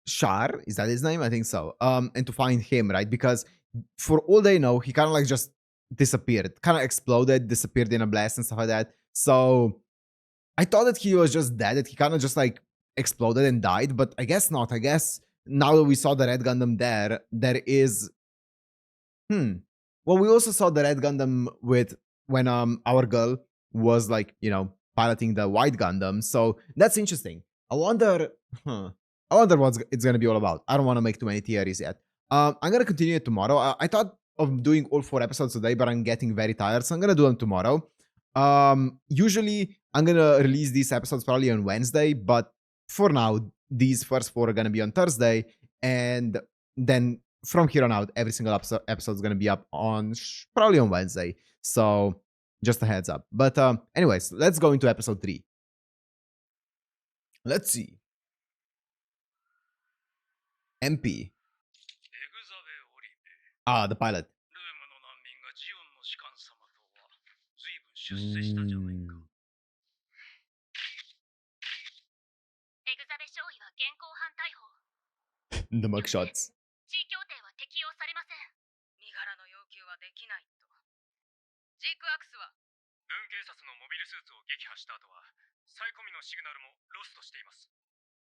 Shar, is that his name? I think so. And to find him, right? Because for all they know, he kind of like just disappeared, kind of exploded, disappeared in a blast and stuff like that. So I thought that he was just dead, that he kind of just like exploded and died, but I guess not. I guess now that we saw the Red Gundam there is. Well, we also saw the Red Gundam with when our girl was like, piloting the White Gundam. So that's interesting. I wonder. I wonder what it's gonna be all about. I don't want to make too many theories yet. I'm gonna continue it tomorrow. I thought of doing all 4 episodes today, but I'm getting very tired, so I'm gonna do them tomorrow. Usually I'm gonna release these episodes probably on Wednesday, but for now, these first 4 are gonna be on Thursday, and then from here on out, every single episode is gonna be up on probably on Wednesday. So just a heads up. But anyways, let's go into episode 3. Let's see. MP. エグザベ・オリベ、 Ah, the pilot. ルームの難民がジオンの士官様とは随分出世したじゃないか。エグザベ少尉は現行犯逮捕。 The mugshots. G 協定は適用されません。身柄の要求はできないと。ジークアクスは軍警察のモビルスーツを撃破した後はサイコミのシグナルもロストしています。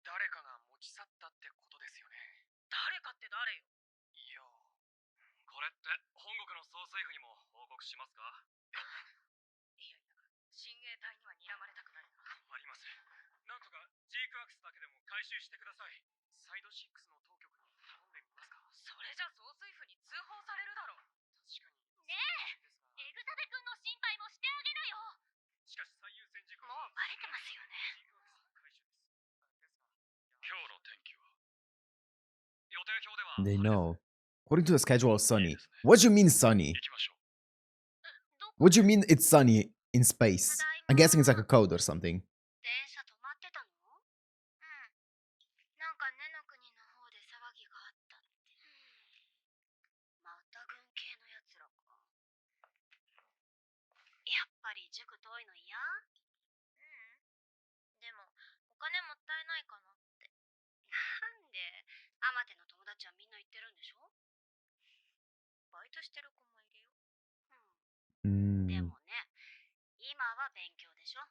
誰かが持ち去ったってことですよね。誰かって誰よ。いや、これって本国の総帥府にも報告しますか？いやいや、親衛隊には睨まれたくないな。あります。なんとかジークアクスだけでも回収してください。サイド6の当局に頼んでみますか？それじゃ総帥府に通報されるだろう。確かに。ねえ、エグザベ君の心配もしてあげなよ。しかし最優先事項もうバレてますよね。今日の天気は予定表では They know. According to the schedule, sunny. What do you mean sunny? 行きましょう。どこ What do you mean it's sunny in space? I'm guessing it's like a code or something. 電車止まってたの？なんか根の国の方で騒ぎがあったって。また軍系のやつらか。やっぱり塾遠いの嫌？でもお金もったいないかなって。なんでアマテの友達はみんな行ってるんでしょ？バイトしてる子もいるよ。で Mm. もね、今は勉強でしょ。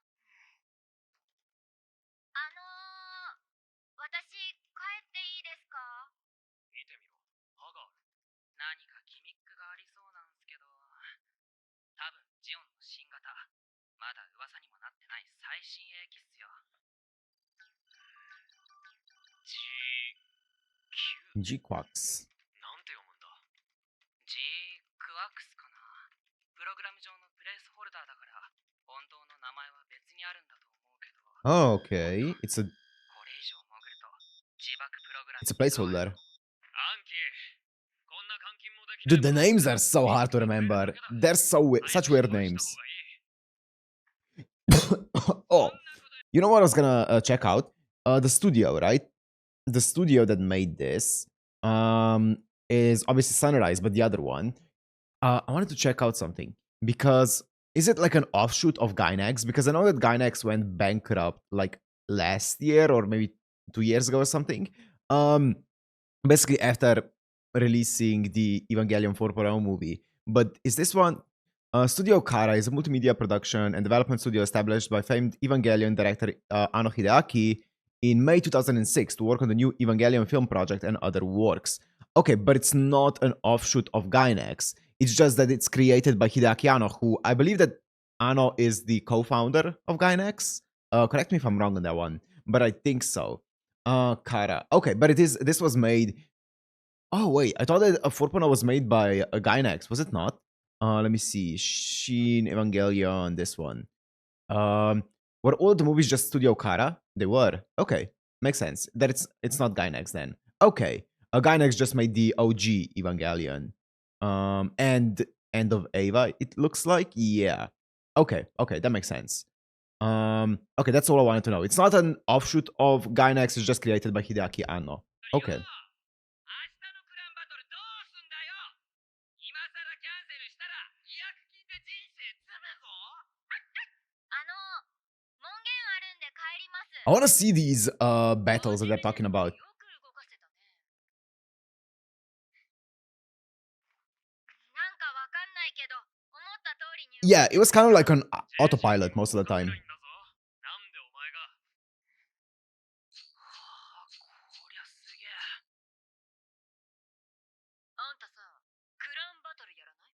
私帰っていいですか？見てみろ。歯がある。何かギミックがありそうなんすけど、多分ジオンの新型、まだ噂にもなってない最新鋭機っすよ。GQuuuuuuX. なんて読むんだ？ GQuuuuuuX かな。プログラム上のプレイスホルダーだから、本当の名前は別にあるんだと思うけど、Oh, okay. It's a これ以上潜ると自爆プログラム it's a placeholder. アンキー、こんな監禁もでき Dude, the names are so hard to remember. They're such weird names. Oh, you know what I was gonna check out? The studio, right? The studio that made this is obviously Sunrise, but the other one. I wanted to check out something because is it like an offshoot of Gynax? Because I know that Gynax went bankrupt like last year or maybe 2 years ago or something. Basically after releasing the Evangelion 4.0 movie. But is this one? Studio Kara is a multimedia production and development studio established by famed Evangelion director Ano Hideaki in May 2006 to work on the new Evangelion film project and other works. Okay, but it's not an offshoot of Gynax. It's just that it's created by Hideaki Anno, who I believe that Anno is the co-founder of Gynax. Correct me if I'm wrong on that one, but I think so. Kara. Okay, but this was made. Oh wait, I thought that 4.0 was made by Gynax. Was it not? Let me see. Shin Evangelion, this one. Were all the movies just Studio Kara? They were. Okay, makes sense. That it's not Gynax then. Okay, Gynax just made the OG Evangelion. And End of Eva. It looks like, yeah. Okay, that makes sense. Okay, that's all I wanted to know. It's not an offshoot of Gynax. It's just created by Hideaki Anno. Okay. 明日のクランバトルどうすんだよ。今さらキャンセルしたら違約金で人生積むぞ。門限あるんで帰ります。I want to see these battles that they're talking about. よく動かせたね。なんかわかんないけど、思った通りに。Yeah, it was kind of like on autopilot most of the time. なんでお前が？こりゃすげえ。あんたさ、クランバトルやらない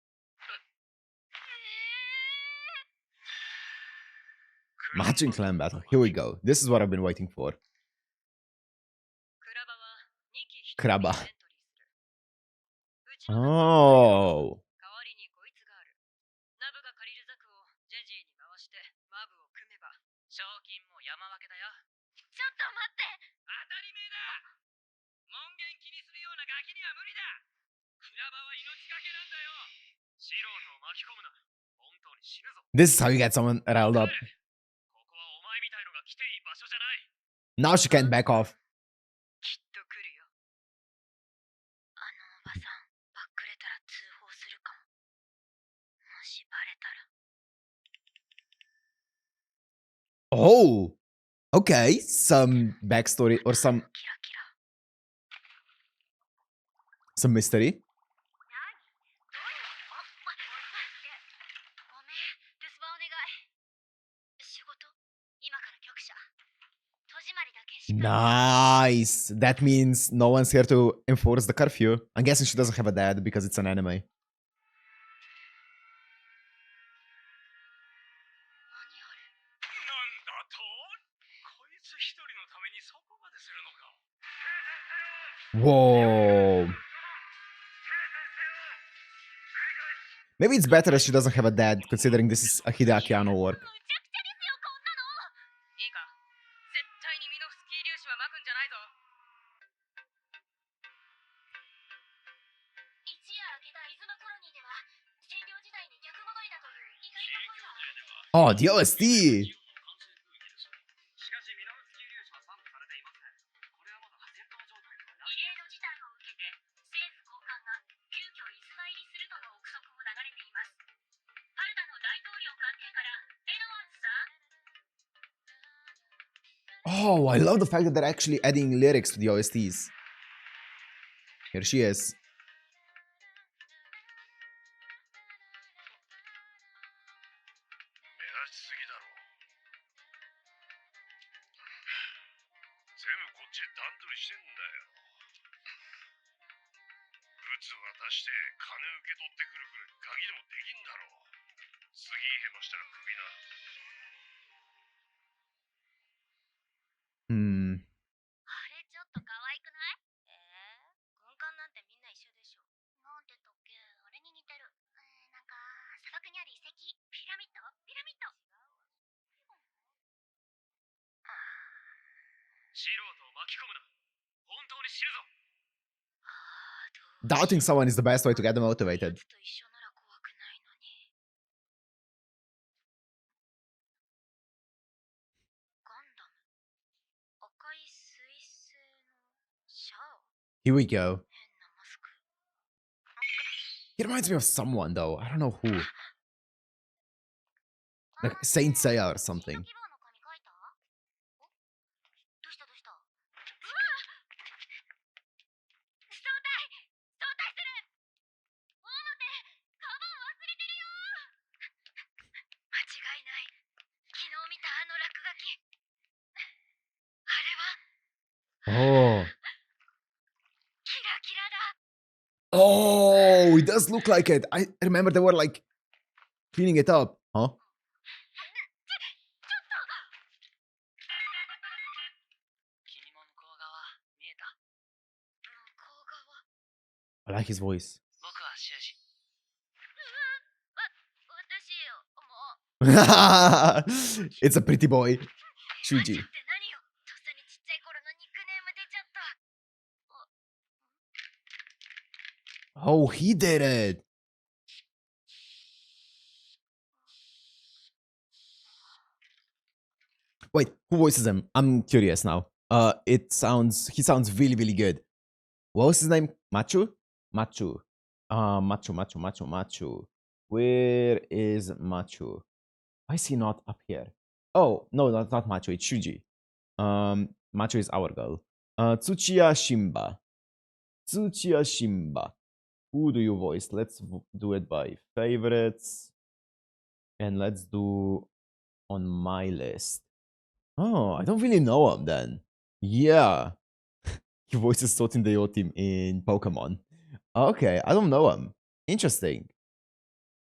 ？Matching clan battle. Here we go. This is what I've been waiting for. クラバは2機1クラバ人でエントリーする。うちの中に Oh. 代わりにこいつがある。ナブが借りるザクをジェジーに回してマブを組めば。賞金も山分けだよ。ちょっと待って。当たり前だ。門限気にするようなガキには無理だ。クラバは命がけなんだよ。素人を巻き込むな。本当に死ぬぞ。 This is how you get someone riled up. ここはお前みたいのが来ていい場所じゃない。 Now she can't back off. きっと来るよ。あのおばさん、バックれたら通報するかも。もしバレたら。 Oh. Okay. Some backstory or キラキラ。 some mystery. 何？どういうこと？ごめん、留守番お願い。仕事？今から局舎。戸締まりだけしか。 Nice. That means no one's here to enforce the curfew. I'm guessing she doesn't have a dad because it's an anime. 何あれ？なんだと？こいつ一人のためにそこまでするのか。 Whoa. Maybe it's better that she doesn't have a dad, considering this is a Hideaki Anno work. むちゃくちゃですよ、こんなの。いいか、絶対にミノフスキー粒子は撒くんじゃないぞ。一夜明けた出雲コロニーでは占領時代に逆戻りだという意外な声が Oh, the OST! しかしミラウスキュリオスは散布されていません。これはまだ戦闘状態ではない。異例の事態を受けて政府高官が急遽出馬入りするとの憶測も流れています。パルダの大統領官邸からエドワーズさん。 Oh, I love the fact that they're actually adding lyrics to the OSTs. Here she is. 目立ちすぎだろ。全部こっちで段取りしてんだよ。ブツ渡して金受け取ってくるくらい鍵でもできんだろ。次ヘマしたらクビな。Hmm. あれちょっと可愛くない？軍艦なんてみんな一緒でしょ。なんてとっけ、あれに似てる。なんか砂漠にある遺跡、ピラミッド。素人を巻き込むな。本当に死ぬぞ。Doubting someone is the best way to get them motivated. と一緒なら怖くないのに。ガンダム。赤い水星のシャア。 Here we go. 変なマスク。 He reminds me of someone though. I don't know who. Like Saint Seiya or something. 希望の紙書いた？お？どうした？うわ！早退する！大表、カバン忘れてるよ！間違いない。昨日見たあの落書き。あれは Oh. キラキラだ。 Oh, it does look like it. I remember they were like cleaning it up. Huh? 君も向こう側見えた。向こう側。 I like his voice. 僕は修二。私よ、もう。 It's a pretty boy. マチュ Shuji. って何よ。とっさにちっちゃい頃のニックネーム出ちゃった。 Oh, he did it. Wait, who voices him? I'm curious now. He sounds really, really good. What was his name? Machu? Machu. Machu. Where is Machu? Why is he not up here? Oh, no, that's not Machu. It's Shuji. Machu is our girl. Tsuchiya Shimba. Tsuchiya Shimba. Who do you voice? Let's do it by favorites. And let's do on my list. Oh, I don't really know him then. Yeah. He voices Sotin Deo team in Pokemon. Okay, I don't know him. Interesting.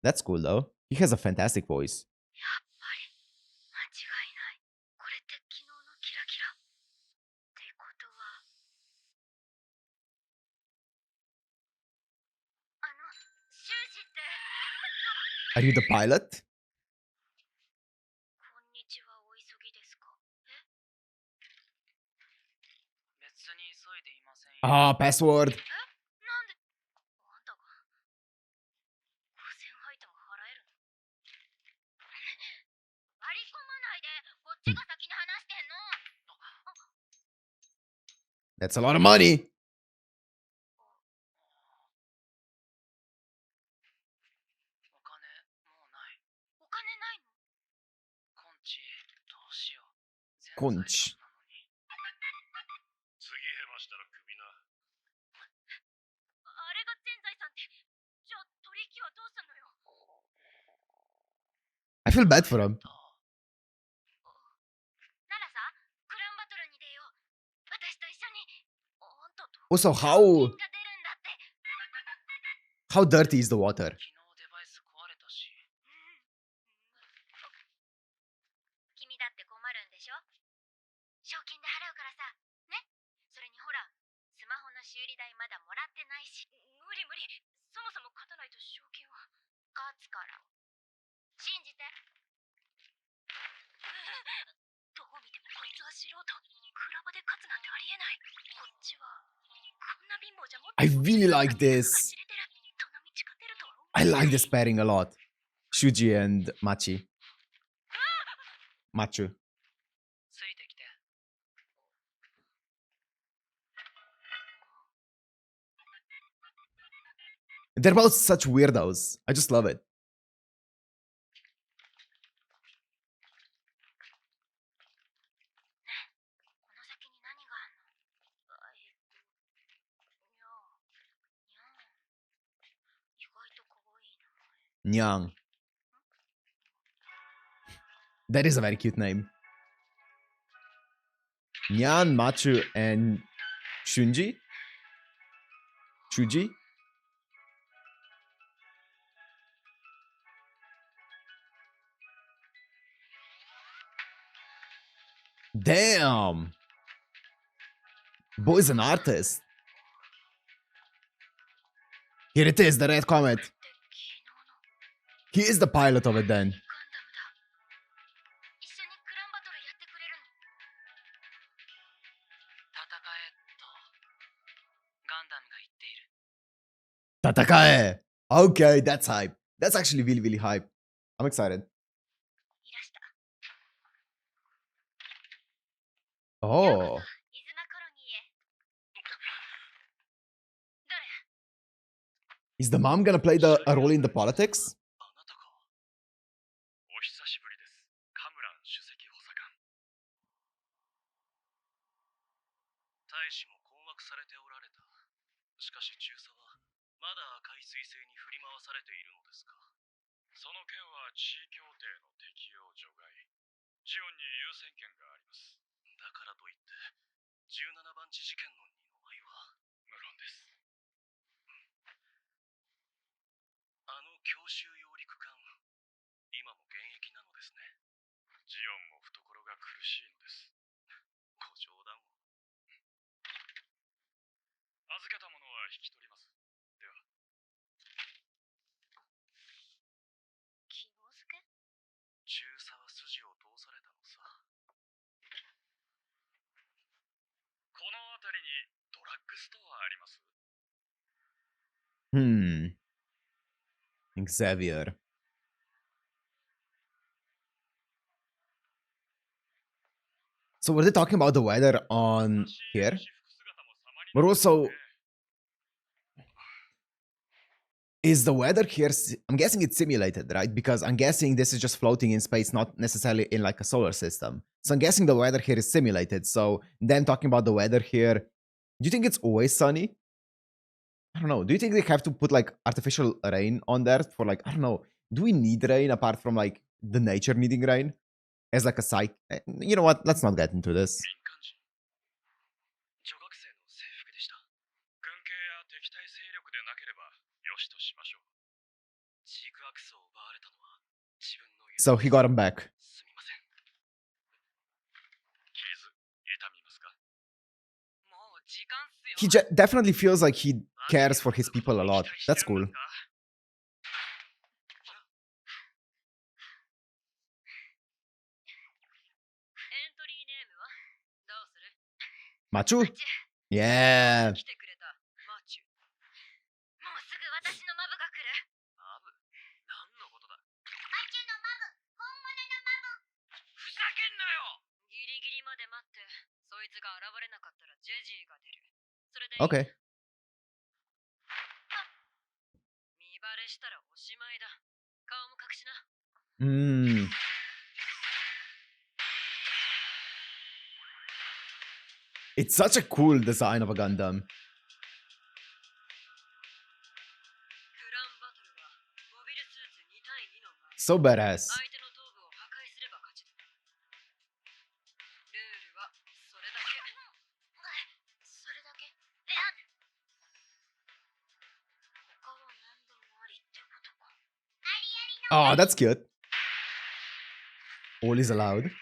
That's cool though. He has a fantastic voice. やっぱり間違いない。これって昨日のキラキラ。ってことは。修士って。 Are you the pilot? こんにちは、お急ぎですか？別に急いでいませんよ。 Ah, password. なんであんたが5000入っても払えるの？割り込まないで、こっちが先に話してんの。 That's a lot of money. お金もうない。お金ないの？コンチどうしよう。コンチ。全財産なのに。次ヘマしたらクビな。あれが全財産って、じゃあ取引はどうすんのよ。 I feel bad for him. ならさ、クランバトルに出よう。私と一緒に。あんたと。 Also, 金が出るんだって。 how dirty is the water? 昨日デバイス壊れたし。君だって困るんでしょ？賞金で払うからさ。ね？それにほら、スマホの修理代まだもらってないし。無理。そもそも勝たないと賞金は。勝つから。信じて。どう見てもこいつは素人。クラブで勝つなんてありえない。こっちはこんな貧乏じゃもっと。 I really like this. 知れてる。I like this pairing a lot. Shuji and Machi. Machu. ついてきて。 They're both such weirdos. I just love it. この先に何があんの？にゃー。意外と可愛い名前。 Nyang. That is a very cute name. Nyan, Machu, and Shunji? Shuji? Damn! Boy's an artist. Here it is, the red comet. で、昨日の He is the pilot of it then. ガンダムだ。一緒にクランバトルやってくれるの？戦えとガンダムが言っている。 Tatakae! Okay, that's hype. That's actually really, really hype. I'm excited. いらした。 Oh. イズマコロニーへ。誰？ Is the mom gonna play a role in the politics? あなたか。お久しぶりです。カムラン首席補佐官。大使も困惑されておられた。しかし中佐はまだ赤い彗星に振り回されているのですか。その件は地位協定の適用除外。ジオンに優先権があります。だからといって17番地事件の二の舞は無論です。あの強襲揚陸艦、今も現役なのですね。ジオンも懐が苦しいのです。ご冗談を。預けたものは引き取ります。では。木之助？中佐は筋を通されたのさ。この辺りにドラッグストアあります？ Xavier. So were they talking about the weather on here? But also, is the weather here... I'm guessing it's simulated, right? Because I'm guessing this is just floating in space, not necessarily in like a solar system. So I'm guessing the weather here is simulated. So them talking about the weather here, do you think it's always sunny? I don't know. Do you think they have to put like artificial rain on there for like, I don't know. Do we need rain apart from like the nature needing rain? As like a psych... You know what? Let's not get into this. 民間人。女学生の制服でした。軍系や敵対勢力でなければよしとしましょう。ジークアクスを奪われたのは自分の So he got him back. すみません。傷、痛みますか？もう時間っすよ。 He definitely feels like he cares for his people a lot. That's cool. エントリーネームはどうする？ Machu? マチュ。 Yeah. 来てくれたマーチュ。もうすぐ私のマブが来る。マブ？何のことだ？マチュのマブ、本物のマブ。ふざけんなよ！ギリギリまで待って、そいつが現れなかったらジェジーが出る。それでいい。 Okay. 見バレしたらおしまいだ。顔も隠しな。 It's such a cool design of a Gundam. クランバトルはモビルスーツ2対2のマブ。 So badass. 相手の頭部を破壊すれば勝ちだ。ルールはそれだけ。それだけ？他は何でもありってことか。ありありの。 Oh, that's cute. All is allowed. 指定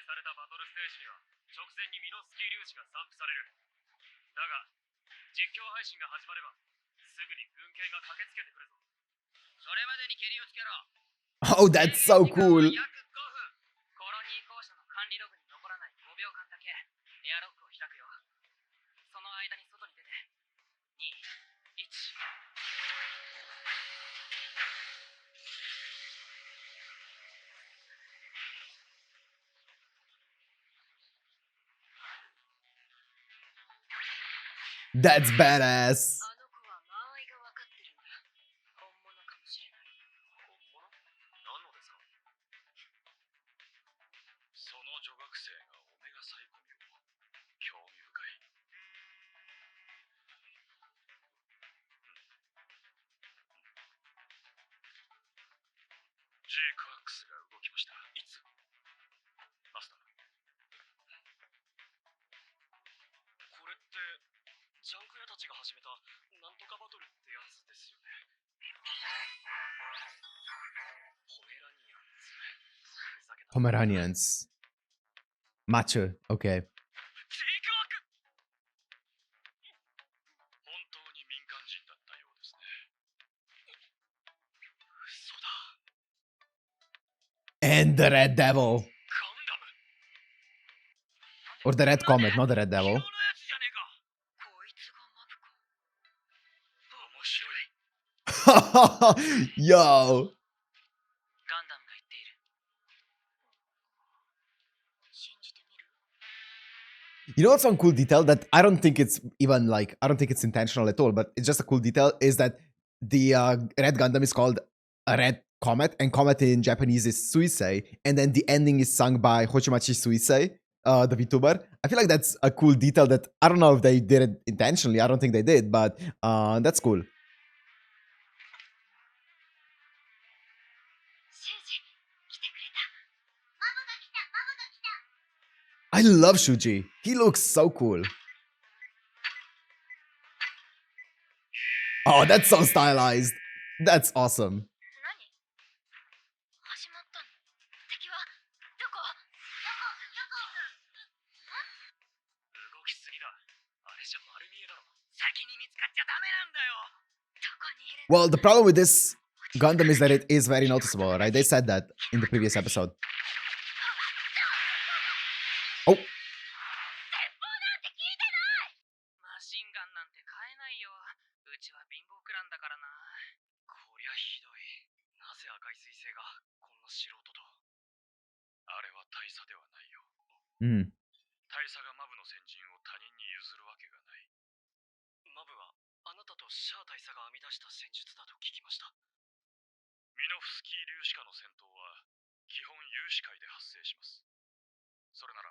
されたバトルステージには直前にミノスキー粒子が散布される。だが、実況配信が始まればすぐに軍警が駆けつけてくるぞ。それまでに蹴りをつけろ。 Oh, that's so 制限時間は cool. 約5分。コロニー校舎の管理ログに残らない5秒間だけエアロックを開くよ。その間に外に出て。2、1。That's badass. あの子は間合いが分かってるんだ。本物かもしれない。本物？何のですか？その女学生がオメガサイコミを。興味深い。GQuuuuuX が動きました。いつ？マスター。これってジャンク屋たちが始めたなんとかバトルってやつですよね。ポメラニアンズ。ふざけた。 Pomeranians. Macho. Okay. ジークワーク。本当に民間人だったようですね。嘘だ。 And the Red Devil. ガンダム。 Or the Red Comet, not the Red 昨日 Devil. のやつじゃねえか。こいつがマブか。面白い。 Yo. ガンダムが言っている。信じてみる？ You know what's one cool detail that I don't think it's even like, I don't think it's intentional at all, but it's just a cool detail is that the Red Gundam is called a Red Comet, and Comet in Japanese is Suisei, and then the ending is sung by Hochimachi Suisei, the VTuber. I feel like that's a cool detail that I don't know if they did it intentionally. I don't think they did, but that's cool. シュウジ、来てくれた。マブが来た、マブが来た。 I love Shuji. He looks so cool. Oh, that's so stylized. That's awesome. 何？始まったの？敵はどこ？動きすぎだ。あれじゃ丸見えだろ。先に見つかっちゃダメなんだよ。どこにいるの？ Well, the problem with this Gundam is that it is very noticeable, right? They said that in the previous episode. Oh, 鉄砲なんて聞いてない！マシンガンなんて買えないよ。うちは貧乏クランだからな。こりゃひどい。なぜ赤い彗星がこんな素人と。あれは大佐ではないよ。 mm. 大佐がマブの先陣を他人に譲るわけがない。マブはあなたとシャア大佐が編み出した戦術だと聞きました。ミノフスキー粒子下の戦闘は基本有志界で発生します。それなら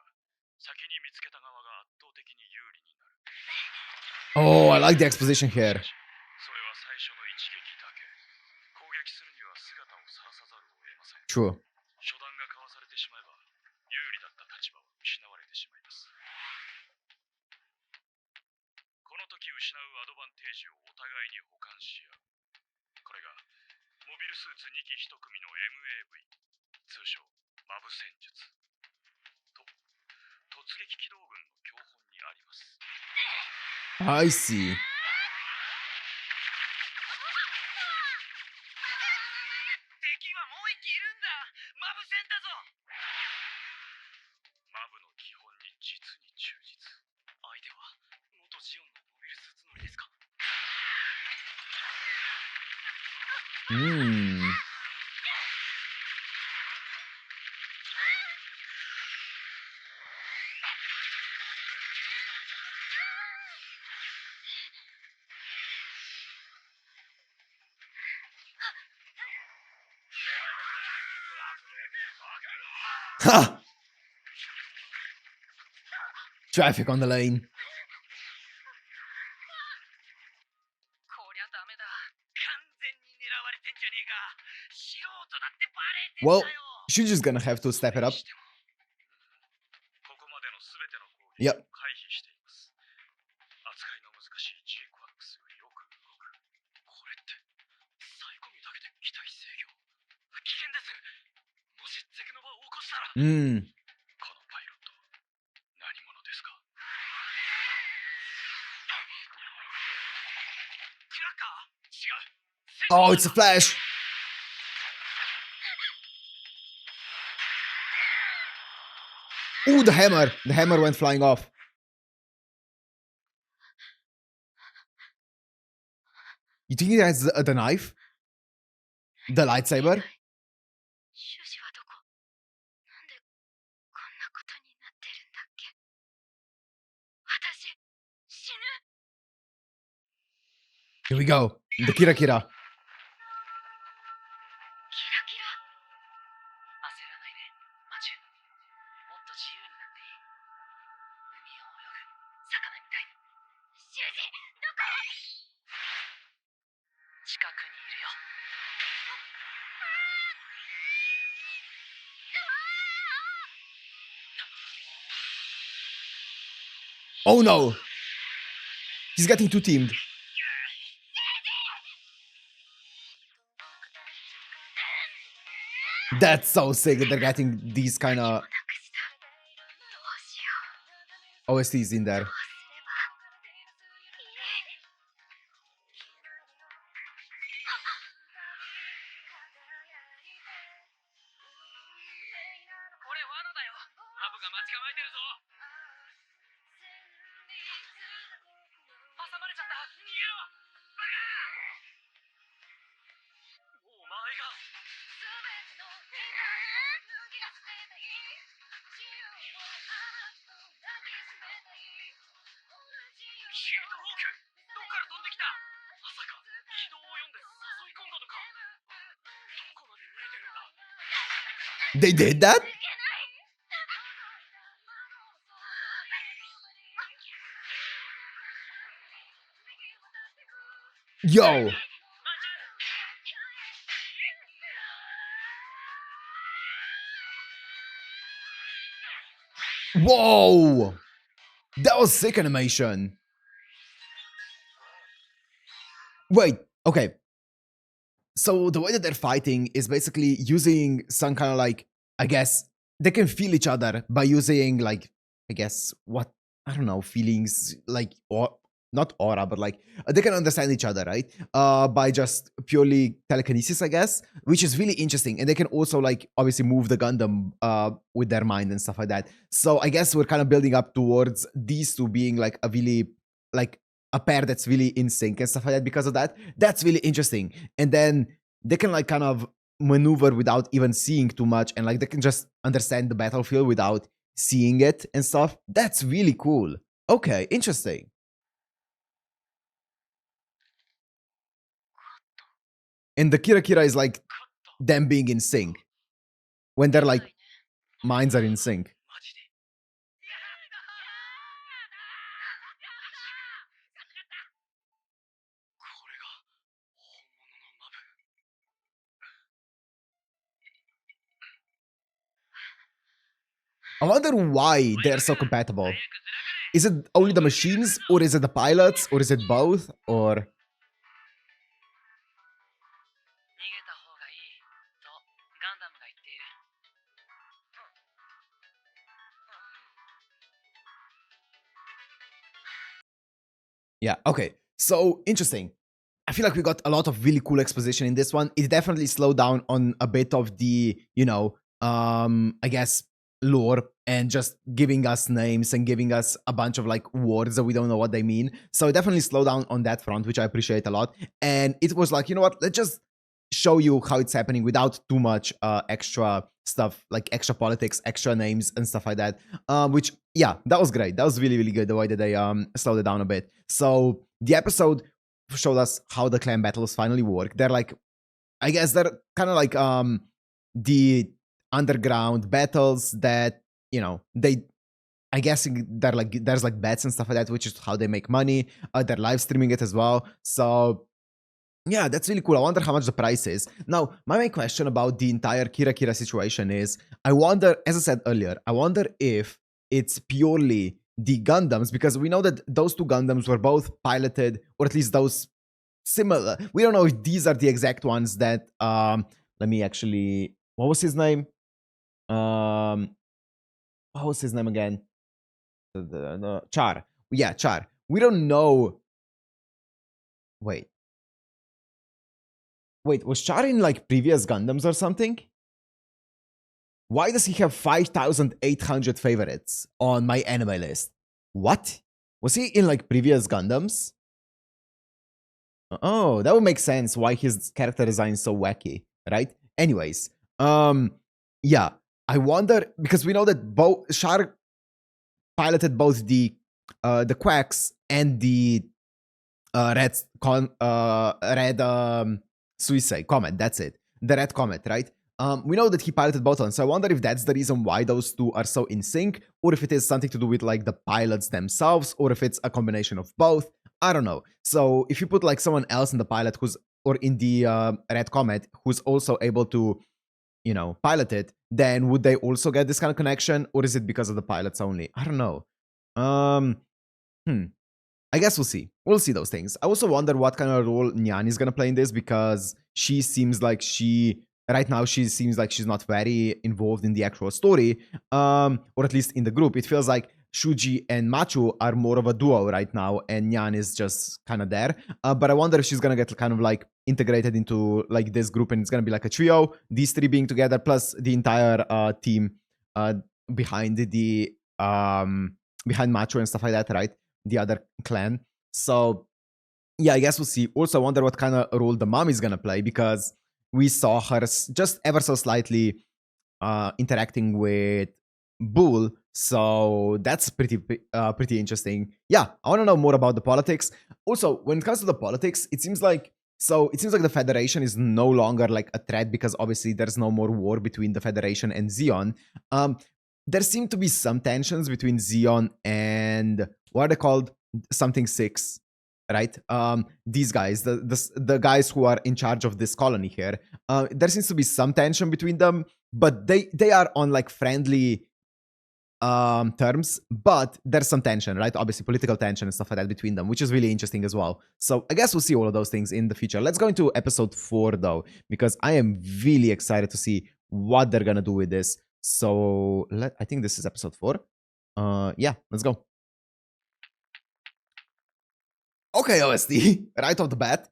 先に見つけた側が圧倒的に有利になる。 Oh, I like the exposition here. それは最初の一撃だけ。攻撃するには姿を晒さざるを得ません。 True. 初段がかわされてしまえば有利だった立場は失われてしまいます。この時失うアドバンテージをお互いに補完し合う。これがモビルスーツ2機1組の MAV、 通称マブ戦術と突撃機動軍の教本にあります。 I see. 敵はもう一機いるんだ。マブ戦だぞ。マブの基本に実に忠実。相手は元ジオンのモビルスーツ乗りですか？ Mm. Ha! Traffic on the lane. こりゃダメだ。完全に狙われてんじゃねえか。素人だってバレてん Well, だよ。 Shuji's gonna have to step it up. ここまでの全ての攻 Yep. 撃を回避しています。扱いの難しい GQuuuuuX がよく動く。これってサイコミだけで機体制御。危険です。もしゼクノバを起こしたら。 Mm. このパイロット何者ですか？クラッカー？違う。 Oh, it's a flash. Ooh, the hammer. The hammer went flying off. You think he has the knife? The lightsaber? シュウジはどこ？なんでこんなことになってるんだっけ？私、死ぬ？ Here we go. The Kira Kira. キラキラ焦らないでマチュもっと自由になっていい海を泳ぐ魚みたいに修二、どこへ？近くにいるよ Oh no! He's getting too teamed. That's so sick that they're getting these kind of なくした。どうしよう。 OSTs in there. どうすればいい？これ罠だよハブが待ち構えてるぞ挟まれちゃった逃げろお前がヒートホークどっから飛んできたまさか軌道を読んで誘い込んだのかどこまで見えてるんだ They did that? Yo! Whoa! That was sick animation. Wait, okay. So the way that they're fighting is basically using some kind of like, I guess, they can feel each other by using like, I guess, what, I don't know, feelings like, or not aura, but like, they can understand each other, right? By just purely telekinesis, I guess, which is really interesting. And they can also like, obviously move the Gundam with their mind and stuff like that. So I guess we're kind of building up towards these two being like a really, like, a pair that's really in sync and stuff like that because of that. That's really interesting. And then they can like kind of maneuver without even seeing too much and like they can just understand the battlefield without seeing it and stuff. That's really cool. Okay, interesting. And the Kira Kira is like them being in sync. When their like minds are in sync. マジで これが本物のマブ I wonder why they're so compatible. Is it only the machines, or is it the pilots, or is it both, or... 逃げた方がいいとガンダムが言っている Yeah, okay. So, interesting. I feel like we got a lot of really cool exposition in this one. It definitely slowed down on a bit of the, you know, I guess, lore and just giving us names and giving us a bunch of like words that we don't know what they mean. So it definitely slowed down on that front, which I appreciate a lot. And it was like, you know what, let's just show you how it's happening without too much extra stuff, like extra politics, extra names and stuff like that. Which, yeah, that was great. That was really, really good, the way that they slowed it down a bit. So the episode showed us how the clan battles finally work. They're like, I guess they're kind of like the underground battles that, you know, they, I guess they're like, there's like bets and stuff like that, which is how they make money. They're live streaming it as well. So yeah, that's really cool. I wonder how much the price is. Now, my main question about the entire Kira Kira situation is, I wonder, as I said earlier, I wonder if it's purely the Gundams, because we know that those two Gundams were both piloted, or at least those similar. We don't know if these are the exact ones that, let me actually, what was his name? What was his name again? Char. Yeah, Char. We don't know. Wait, was Char in like previous Gundams or something? Why does he have 5,800 favorites on my anime list? What? Was he in like previous Gundams? Oh, that would make sense why his character design is so wacky, right? Anyways, yeah, I wonder, because we know that both Char piloted both the Quacks and the red suicide comet. That's it. The red comet, right? We know that he piloted both of them, so I wonder if that's the reason why those two are so in sync, or if it is something to do with like the pilots themselves, or if it's a combination of both. I don't know. So if you put like someone else in the pilot or in the red comet who's also able to, you know, pilot it, then would they also get this kind of connection, or is it because of the pilots only? I don't know. I guess we'll see. We'll see those things. I also wonder what kind of role Nyan is gonna play in this, because she seems like right now she seems like she's not very involved in the actual story, or at least in the group. It feels like Shuji and Machu are more of a duo right now, and Nyan is just kind of there. But I wonder if she's gonna get kind of like integrated into like this group, and it's gonna be like a trio, these three being together, plus the entire team behind the behind Machu and stuff like that, right? The other clan. So yeah, I guess we'll see. Also, I wonder what kind of role the mom is gonna play, because we saw her just ever so slightly interacting with Bull. So that's pretty interesting. Yeah, I want to know more about the politics. Also, when it comes to the politics, it seems like the Federation is no longer like a threat, because obviously there's no more war between the Federation and Zeon. There seem to be some tensions between Zeon and what are they called? Something 6, right? These guys, the guys who are in charge of this colony here. There seems to be some tension between them, but they are on like friendly terms, but there's some tension, right? Obviously political tension and stuff like that between them, which is really interesting as well. So I guess we'll see all of those things in the future. Let's go into episode 4 though, because I am really excited to see what they're gonna do with this. So I think this is episode 4. Yeah, let's go. Okay, OSD, right off the bat.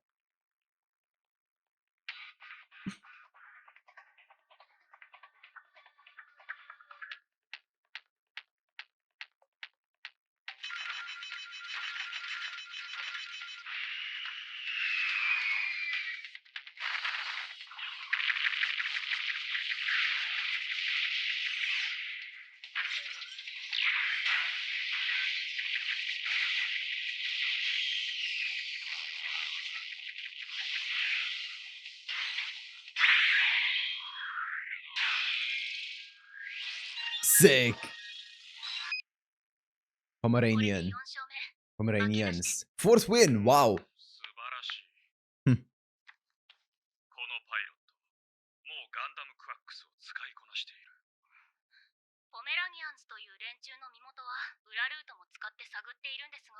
Sick. Pomeranians. 4th win. Wow. 素晴らしい。Hmm. このパイロット、もうガンダムクワックスを使いこなしている。ポメラニアンズという連中の身元は裏ルートも使って探っているんですが、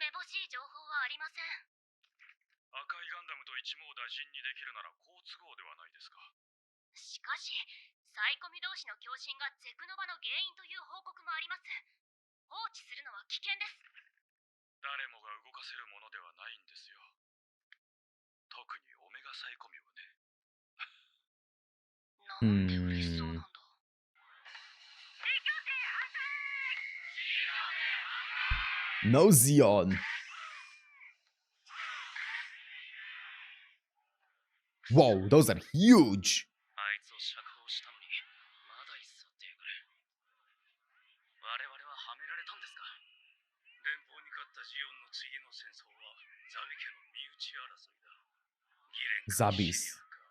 めぼしい情報はありません。赤いガンダムと一網打尽にできるなら好都合ではないですか。しかし、サイコミ同士の共振がゼクノバの原因という報告もあります。放置するのは危険です。誰もが動かせるものではないんですよ。特にオメガサイコミはね。なんて嬉しそうなんだ。No Zeon. Whoa, those are huge. あいつを釈放したのにまだ居座ってやがる。我々ははめられたんですか。連邦に勝ったジオンの次の戦争はザビ家の身内争いだ。ギレンかシリアか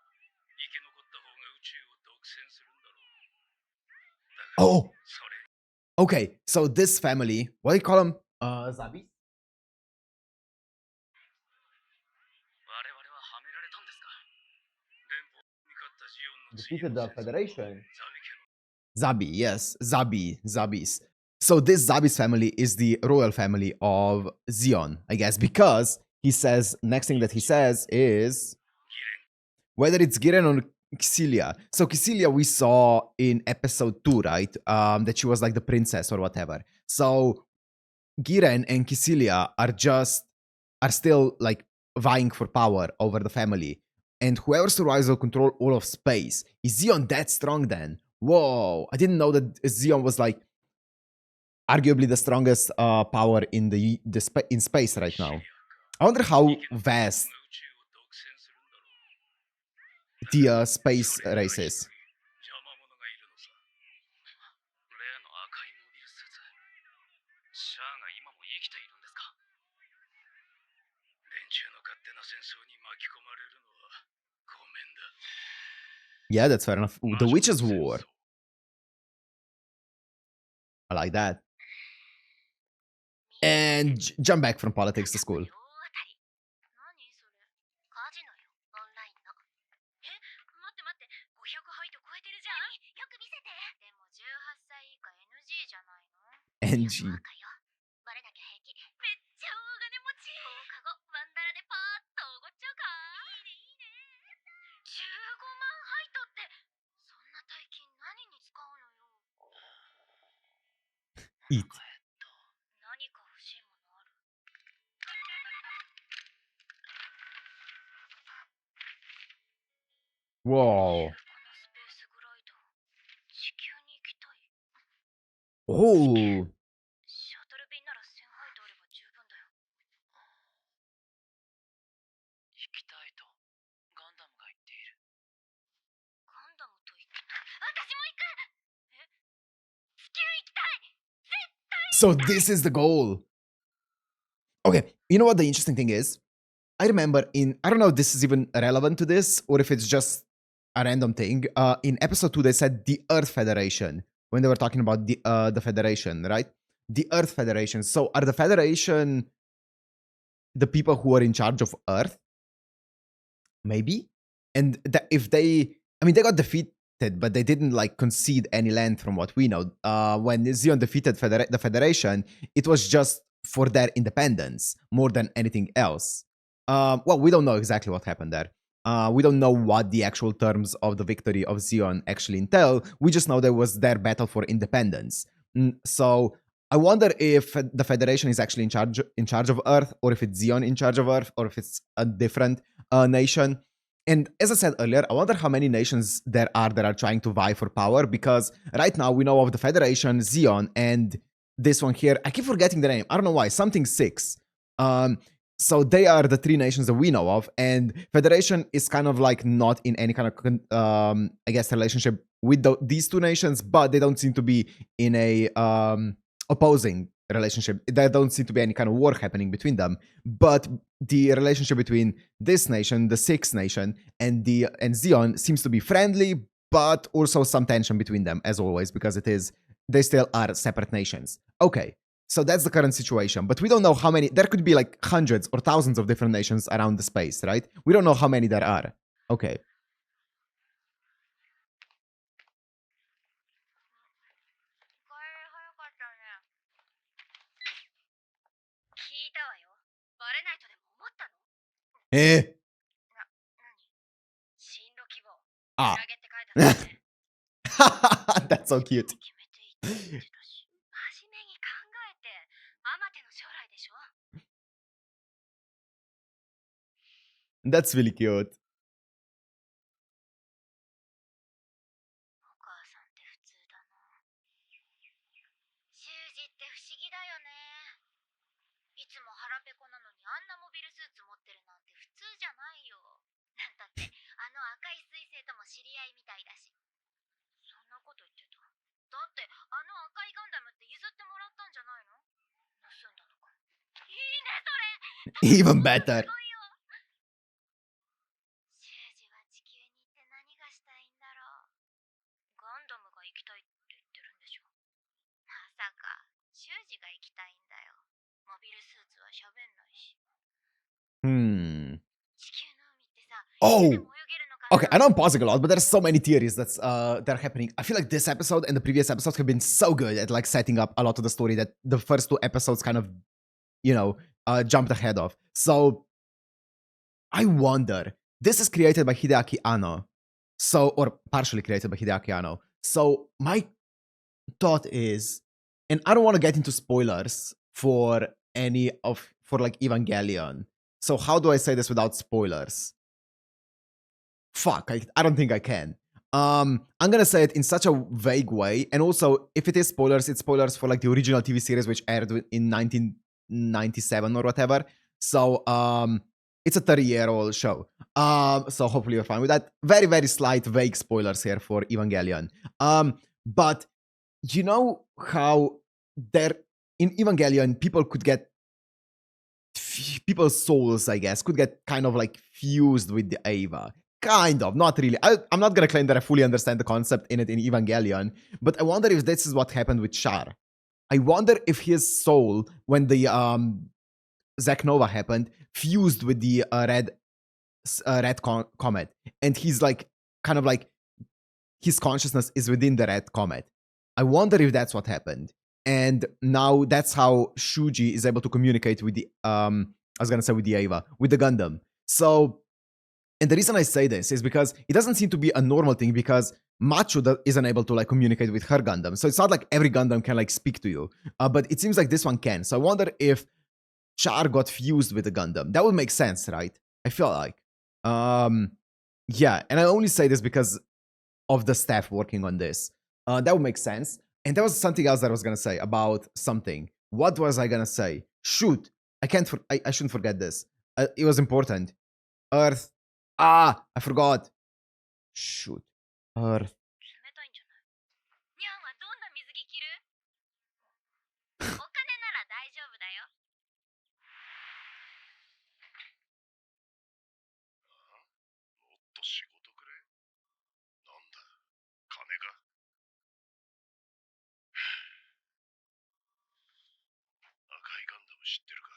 生き残った方が宇宙を独占するんだろう。だから Oh, okay. So this family, what do you call them? Zabis? 我々ははめられたんですか。連邦に勝ったジオンの次 Defeated の the 戦争 Federation. ザビ家の Zabi, yes. Zabis. So this Zabis family is the royal family of Zeon, I guess, because he says, next thing that he says is whether it's Giren or Xilia. So Xilia we saw in episode 2, right? That she was like the princess or whatever. So Giren and Xilia are still like vying for power over the family. And whoever survives will control all of space. Is Zeon that strong then? Whoa, I didn't know that Zeon was like arguably the strongest power in in space right now. I wonder how vast the space race is. 邪魔者がいるのさ。例の赤いモビルスーツ。シャアが今も生きているんですか。戦争に巻き込まれるのはごめんだ。 Yeah, that's fair enough. Ooh, the 魔女の Witch's 戦 War. 争 I like that. And jump back from politics to school. 何それカジノよオンラインの。え、待って待って500ハイト超えてるじゃん。よく見せて。でも18歳以下 NG じゃないの。 NG. 若よバレなきゃ平気。めっちゃ大金持ち。放課後ワンダラでパーッとおごっちゃうか。いいねいいね。15万ハイトってそんな大金何に使うのよ。 Eat. 何か欲しいものある。 Whoa. このスペースグライダー地球に行きたい。 Oh. シャトル便なら1000ハイトあれば十分だよ。行きたいとガンダムが言っている。ガンダムと言って私も行く。え、地球行きたい。 So this is the goal. Okay, you know what the interesting thing is? I remember I don't know if this is even relevant to this or if it's just a random thing. In episode 2, they said the Earth Federation when they were talking about the Federation, right? The Earth Federation. So are the Federation the people who are in charge of Earth? Maybe? And if they got defeated, but they didn't like concede any land from what we know. When Zeon defeated the Federation, it was just for their independence more than anything else. Well, we don't know exactly what happened there. We don't know what the actual terms of the victory of Zeon actually entail. We just know there was their battle for independence. So I wonder if the Federation is actually in charge of Earth, or if it's Zeon in charge of Earth, or if it's a different nation. And as I said earlier, I wonder how many nations there are that are trying to vie for power, because right now we know of the Federation, Zeon, and this one here. I keep forgetting the name. I don't know why. Something 6. So they are the 3 nations that we know of, and Federation is kind of like not in any kind of, I guess, relationship with these 2 nations, but they don't seem to be in a opposing relationship. There don't seem to be any kind of war happening between them. But the relationship between this nation, the 6th nation, and Zeon seems to be friendly, but also some tension between them, as always, because they still are separate nations. Okay. So that's the current situation, but we don't know how many. There could be like hundreds or thousands of different nations around the space, right? We don't know how many there are. Okay. 聞いたわよ。バレないとでも思ったの？何？進路希望。あ。投げって書いてあるね。 That's so cute. 決めていいって言ってたし。真面目に考えて、アマテの将来でしょ。 That's really cute. お母さんって普通だな。修二って不思議だよね。いつも腹ペコなのにあんなモビルスーツ持ってるなんて普通じゃないよ。なんだってあの赤い彗星とも知り合いみたいだし。そんなこと言ってた。だってあの赤いガンダムって譲ってもらったんじゃないの？盗んだのか。いいねそれ。 Even better. 修二は地球に行って何がしたいんだろう。ガンダムが行きたいって言ってるんでしょ。まさか修二が行きたいんだよ。モビルスーツは喋んないし。 地球の海ってさ、 Oh. いつでも泳げるのかな。 Okay, I know I'm pausing a lot, but there's so many theories that are happening. I feel like this episode and the previous episodes have been so good at like setting up a lot of the story that the first 2 episodes kind of, jumped ahead of. So I wonder, this is created by Hideaki Anno. So, or partially created by Hideaki Anno. So my thought is, and I don't want to get into spoilers for like Evangelion. So how do I say this without spoilers? Fuck, I don't think I can. I'm gonna say it in such a vague way, and also if it is spoilers, it's spoilers for like the original TV series which aired in 1997 or whatever. So it's a 30-year-old show. So hopefully you're fine with that. Very, very slight vague spoilers here for Evangelion. But you know how there in Evangelion people could get people's souls, I guess, could get kind of like fused with the Eva. Kind of, not really. I'm not gonna claim that I fully understand the concept in it in Evangelion, but I wonder if this is what happened with Char. I wonder if his soul, when the Zack Nova happened, fused with the red comet, and he's like kind of like his consciousness is within the red comet. I wonder if that's what happened, and now that's how Shuji is able to communicate with the I was gonna say with the Eva, with the Gundam. So. And the reason I say this is because it doesn't seem to be a normal thing because Machu isn't able to like communicate with her Gundam. So it's not like every Gundam can like speak to you. But it seems like this one can. So I wonder if Char got fused with the Gundam. That would make sense, right? I feel like. Yeah, and I only say this because of the staff working on this. That would make sense. And there was something else that I was gonna say about something. What was I gonna say? Shoot, I shouldn't forget this. It was important. Earth. I forgot. Shoot. Earth. 冷たいんじゃないにゃんはどんな水着着るお金なら大丈夫だよ。もっと仕事くれ。なんだ、金が。赤いガンダム知ってるか。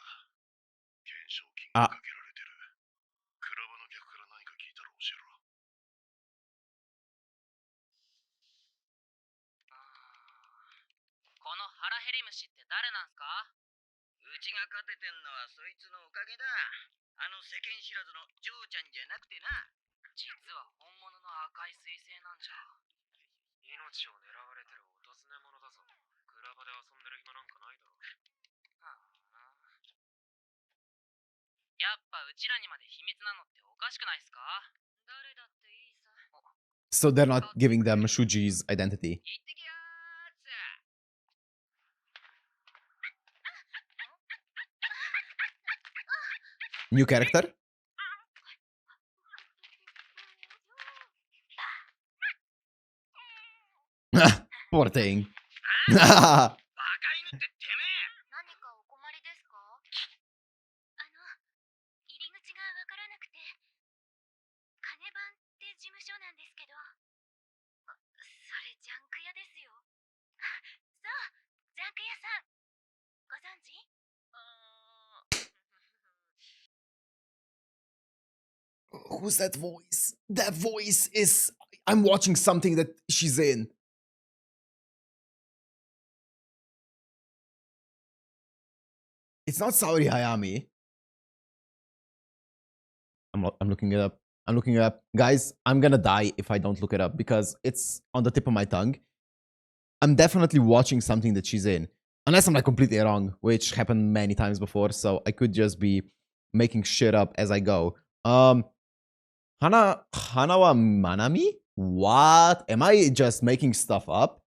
懸賞金がかけられてる。クラブの客から何か聞いたら教えろ。この腹減り虫って誰なんすか？うちが勝ててんのはそいつのおかげだ。あの世間知らずのジョーちゃんじゃなくてな。実は本物の赤い彗星なんじゃ。命を狙われてるお尋ね者だぞ。クラブで遊んでる暇なんかないだろう。やっぱうちらにまで秘密なのっておかしくないっすか？誰だっていいさ。 So they're not giving them Shuji's identity. 行ってきやー New character? Poor thing. バカ犬っててめえ。何かお困りですか？入り口がわからなくて。金番って事務所なんですけど。それジャンク屋ですよ。そう、ジャンク屋さん。ご存知？ Who's that voice? That voice is... I'm watching something that she's in. It's not Saori Hayami. I'm looking it up. I'm looking it up. Guys, I'm gonna die if I don't look it up because it's on the tip of my tongue. I'm definitely watching something that she's in. Unless I'm like completely wrong, which happened many times before, so I could just be making shit up as I go. Hanawa Manami? What? Am I just making stuff up?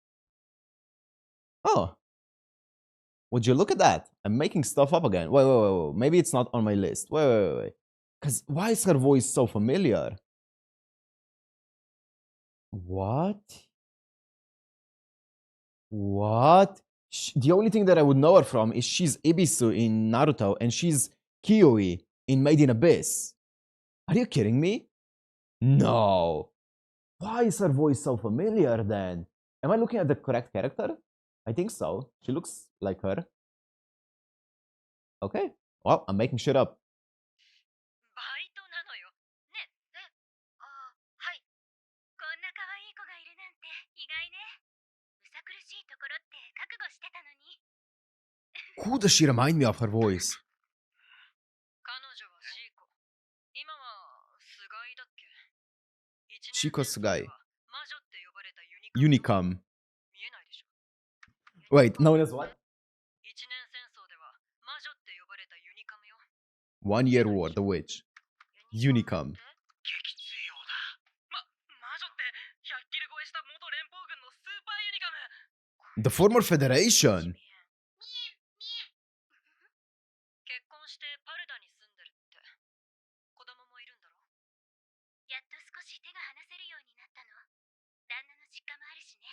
Oh. Would you look at that? I'm making stuff up again. Wait. Maybe it's not on my list. Wait. Because why is her voice so familiar? What? The only thing that I would know her from is she's Ibisu in Naruto and she's Kioi in Made in Abyss. Are you kidding me? No. Why is her voice so familiar then? Am I looking at the correct character? I think so. She looks like her. Okay. Well, I'm making shit up. バイトなのよ。ね、はい。こんな可愛い子がいるなんて意外ね。むさ苦しいところって覚悟してたのに。Who does she remind me of her voice? 彼女はシーコ。今はスガイだっけ？ Shiko Sugai. 魔女って呼ばれたユニカム。 Unicum. 見えないでしょ。 Wait, known as what? 一年戦争では魔女って呼ばれたユニカムよ。 1 Year War, The Witch. Unicum. 激強だ。魔女って100キル超えした元連邦軍のスーパーユニカム。 The former Federation. 結婚してパルダに住んでるって。子供もいるんだろ？やっと少し手が離せるようになったの。旦那の実家もあるしね。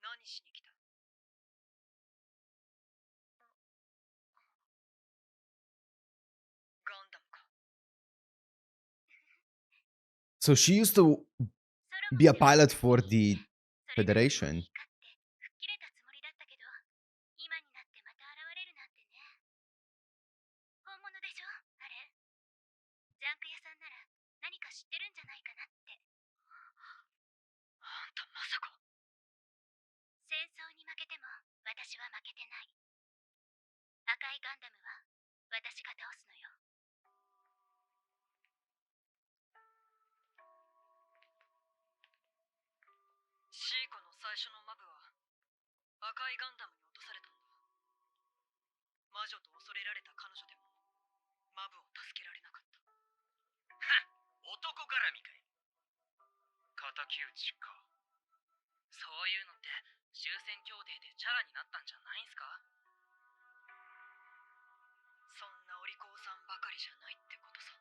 何しに来た？ So she used to be a pilot for the Federation. 吹っ切れたつもりだったけど、今になってまた現れるなんてね。本物でしょ、あれ。ジャンク屋さんなら何か知ってるんじゃないかなって。あんたまさか。戦争に負けても私は負けてない。赤いガンダムは私が倒すのよ。シーコの最初のマブは赤いガンダムに落とされたんだ。魔女と恐れられた彼女でもマブを助けられなかった。男絡みかい。敵討ちか。そういうのって終戦協定でチャラになったんじゃないんすか？そんなお利口さんばかりじゃないってことさ。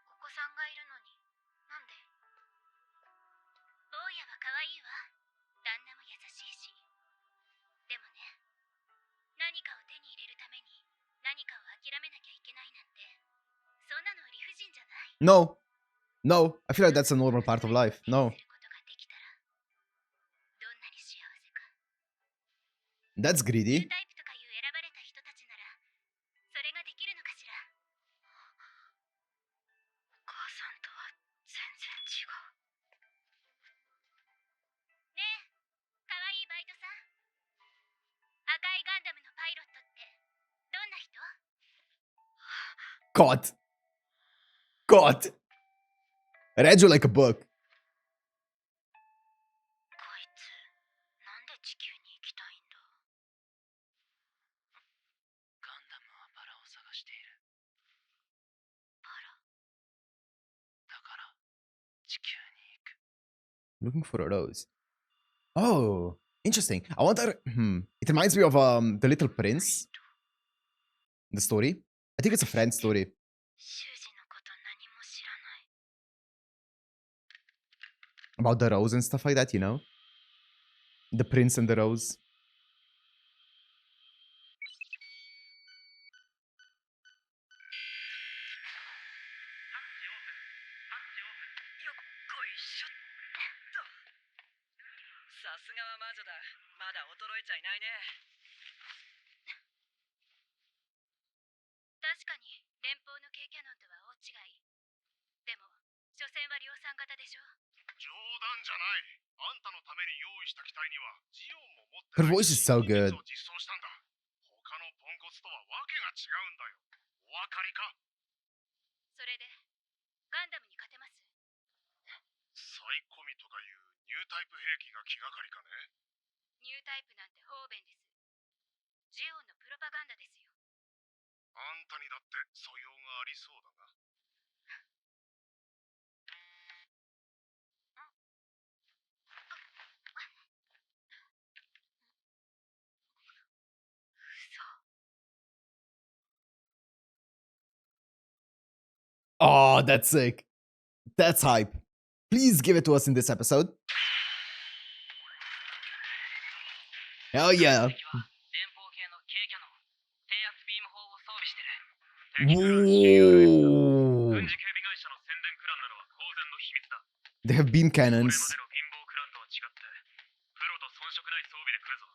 お子さんがいるのになんで？坊やは可愛いわ。旦那も優しいし。でもね、何かを手に入れるために何かを諦めなきゃいけないなんて、そんなのは理不尽じゃない？ No. No. I feel like that's a normal part of life. No. することができたらどんなに幸せか。 That's ニュ greedy. ータイプとかいう選ばれた人たちならそれができるのかしら。お母さんとは全然違う。ねえ、可愛いバイトさん。赤いガンダムのパイロットってどんな人？ God. God. I read you like a book. こいつなんで地球に行きたいんだ？ガンダムはバラを探している。バラ？だから地球に行く。 Looking for a rose. Oh, interesting. I wonder. It reminds me of The Little Prince. The story. I think it's a friend story. 修二のこと何も知らない。 About the rose and stuff like that, you know? The prince and the rose. よっこいしょっと。さすがは魔女だ。まだ衰えちゃいないね。確かに連邦の軽キャノンとは大違い。でも所詮は量産型でしょ。冗談じゃない。あんたのために用意した機体にはジオンも持って Her ない voice is so 新技 good. 術を実装したんだ。他のポンコツとはわけが違うんだよ。お分かりか？それでガンダムに勝てます？サイコミとかいうニュータイプ兵器が気がかりかね？ニュータイプなんて方便です。ジオンのプロパガンダですよ。あんたにだって素養がありそうだな。Oh, that's sick. That's hype. Please give it to us in this episode. Hell yeah. 連邦系の軽キャノン、低圧ビーム砲を装備してる。敵プラン Whoa. 軍事警備会社の宣伝クランなのは公然の秘密だ。 They have beam これ cannons. までの貧乏クランとは違ってプロと遜色ない装備で来るぞ。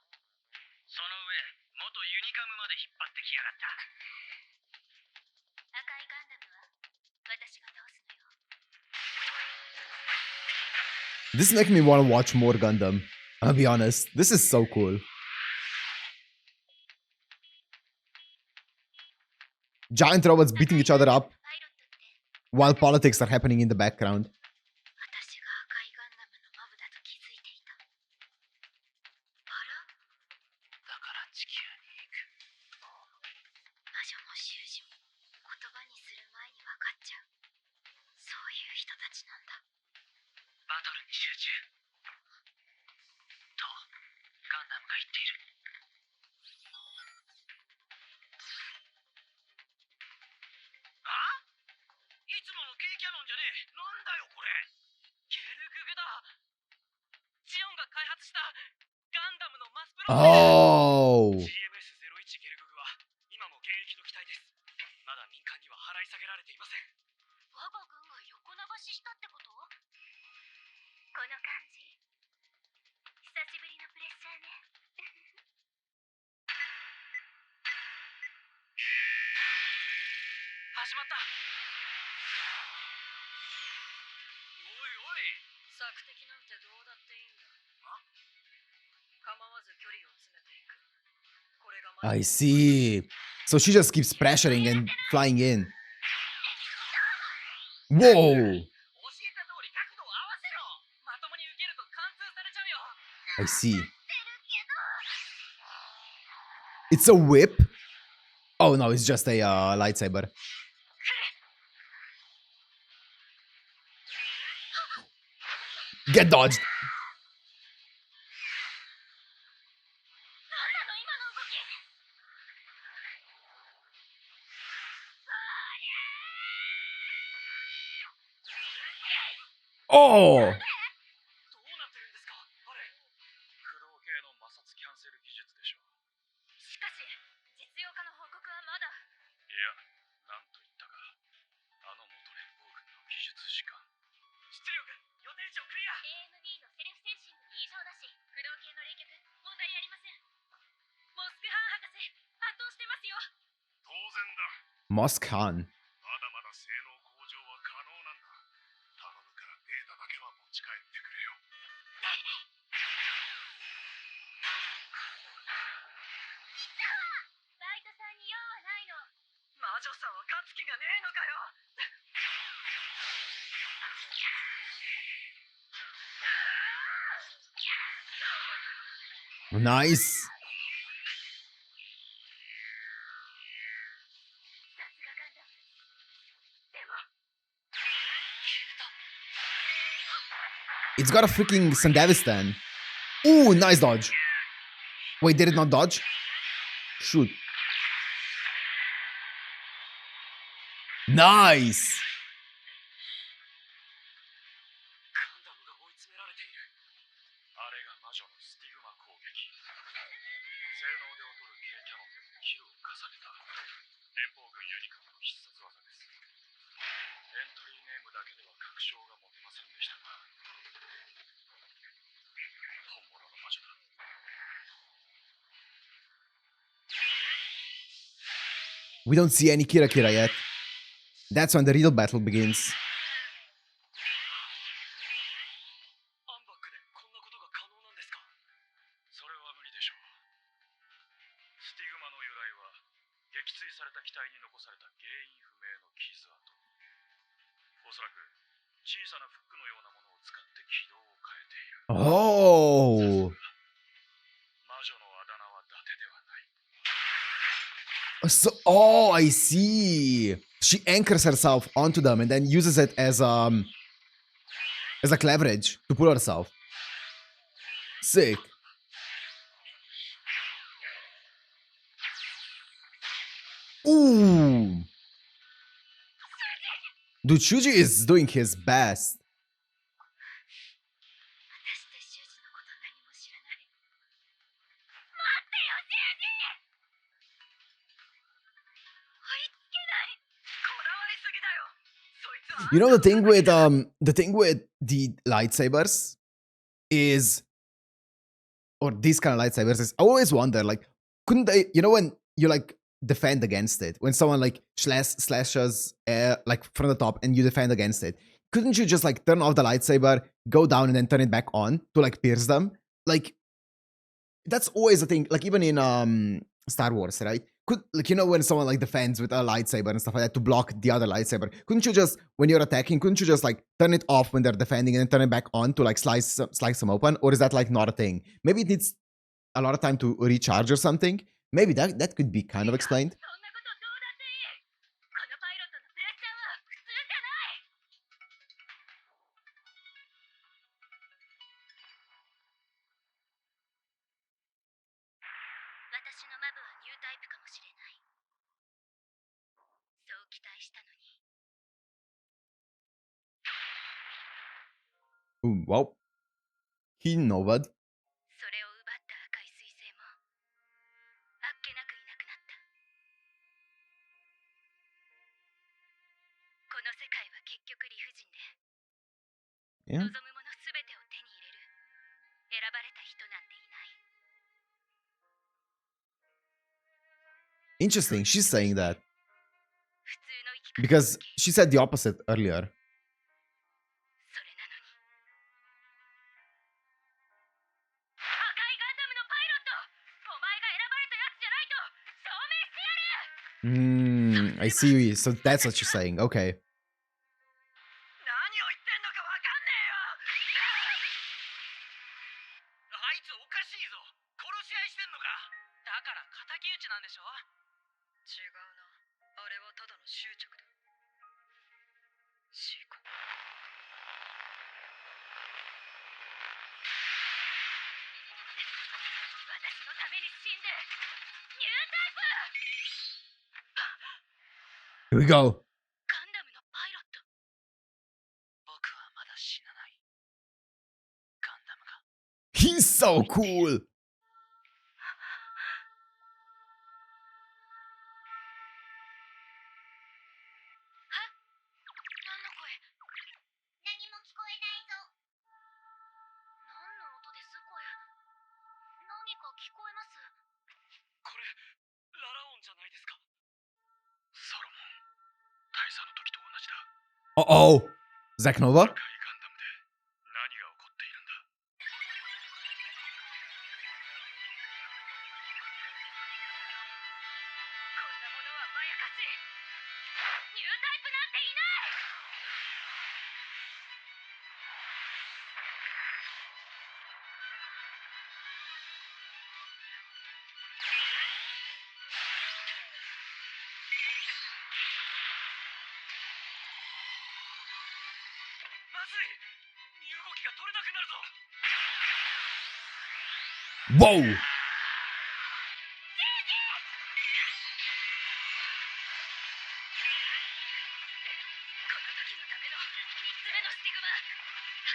その上、元ユニカムまで引っ張ってきやがった。赤いガンダムは私が倒すのよ。 This is making me want to watch more Gundam. I'll be honest. This is so cool. Giant robots beating each other up パイロットって while politics are happening in the background. 私が赤いガンダムのマブだと気づいていた。バラ？だから地球に行く。魔女も修士も言葉にする前に分かっちゃう。そういう人たちなんだ。バトルに集中。と、ガンダムが言っている。いつもの軽キャノンじゃねえ。なんだよこれ。ゲルググだ。ジオンが開発したガンダムのマスプロ。の感じ久しぶりのプレッシャーね。始まった。おいおい。索敵なんてどうだっていいんだ。構わず距離を詰めていく。これが I see. So she just keeps pressuring and flying in. Whoa! 教えた通り角度を合わせろ。まともに受けると貫通されちゃうよ。 I see. It's a whip? Oh no, it's just a lightsaber. Get dodged. なんなの今の動き。 Oh! どうなってるんですかあれ。駆動系の摩擦キャンセル技術でしょう。しかし実用化の報告はまだ。いや、なんと言ったか。あの元連邦軍の技術士官。出力予定値をクリア。 AMB のセルフセンシングに異常なし。駆動系の冷却問題ありません。モスクハン博士圧倒してますよ。当然だ。 Musk Han. まだまだ性能向上は可能なんだ。頼むからデータだけは持ち帰ってくれよ。バイトさんに用はないの。魔女さんは勝つ気がねえのかよ。 Nice. さすがガンダム。でも It's got a freaking Sandavistan. Ooh, nice dodge. Wait, did it not dodge? Shoot. Nice. ガンダムが追い詰められている。あれが魔女のスティグマ攻撃。性能で劣る軽キャノンでもキルを重ねた。連邦軍ユニカムの必殺技です。エントリーネームだけでは確証が持てませんでしたが、本物の魔女だ。 We don't see any Kira Kira yet. That's when the real battle begins. アンバックでこんなことが可能なんですか。それは無理でしょう。スティグマの由来は撃墜された機体に残された原因不明の傷跡。おそらく小さなフックのようなものを使って軌道を変えている。 Oh. 魔女のあだ名は伊達ではない。 So, oh, I see. She anchors herself onto them and then uses it as like leverage to pull herself. Sick. Ooh. Dude, Shuji is doing his best. 私って修二のこと何も知らない。待ってよ修二。追いつけない。こだわりすぎだよ。そいつは You know the thing with the lightsabers is, or these kind of lightsabers is, I always wonder, like, couldn't they, you know, when you like defend against it, when someone like slashes like from the top and you defend against it, couldn't you just like turn off the lightsaber, go down and then turn it back on to like pierce them? Like, that's always a thing, like even in Star Wars, right? Could, like, you know, when someone like defends with a lightsaber and stuff like that to block the other lightsaber, couldn't you just, when you're attacking, couldn't you just like turn it off when they're defending and then turn it back on to like slice them open? Or is that like not a thing? Maybe it needs a lot of time to recharge or something. Maybe that could be kind of explained. そんなことどうだっていい。このパイロットのプレッシャーは普通じゃない。私のマブはニュータイプかもしれない。そう期待したのに。 Ooh, wow. He nodded. それを奪った赤い彗星もあっけなくいなくなった。この世界は結局理不尽で、 Yeah. 望むものすべてを手 Interesting. She's saying that 普通の生き方 because she said the opposite earlier. それなのに赤いガンダムのパイロット、お前が選ばれたやつじゃないと証明してやる。 I see. So that's what she's saying. Okay. 何を言ってんのかわかんねえよ。あいつおかしいぞ。殺し合いしてんのか。だから敵討ちなんでしょ。違うな。あれはただの執着だ。シーコ。私のために死んでニュータイプ。 Here we go. ガンダムのパイロット。僕はまだ死なない。ガンダムが。 He's so cool. 何の声？何も聞こえないぞ。何の音ですこれ？何か聞こえます。これララ音じゃないですか。ソロモン大佐の時と同じだ。 Uh-oh. Zack Nova? 赤いガンダムで何が起こっているんだ。こんなものはまやかし。ニュータイプなんていない。まずい。身動きが取れなくなるぞ。 Whoa. この時のための3つ目のスティグマ。赤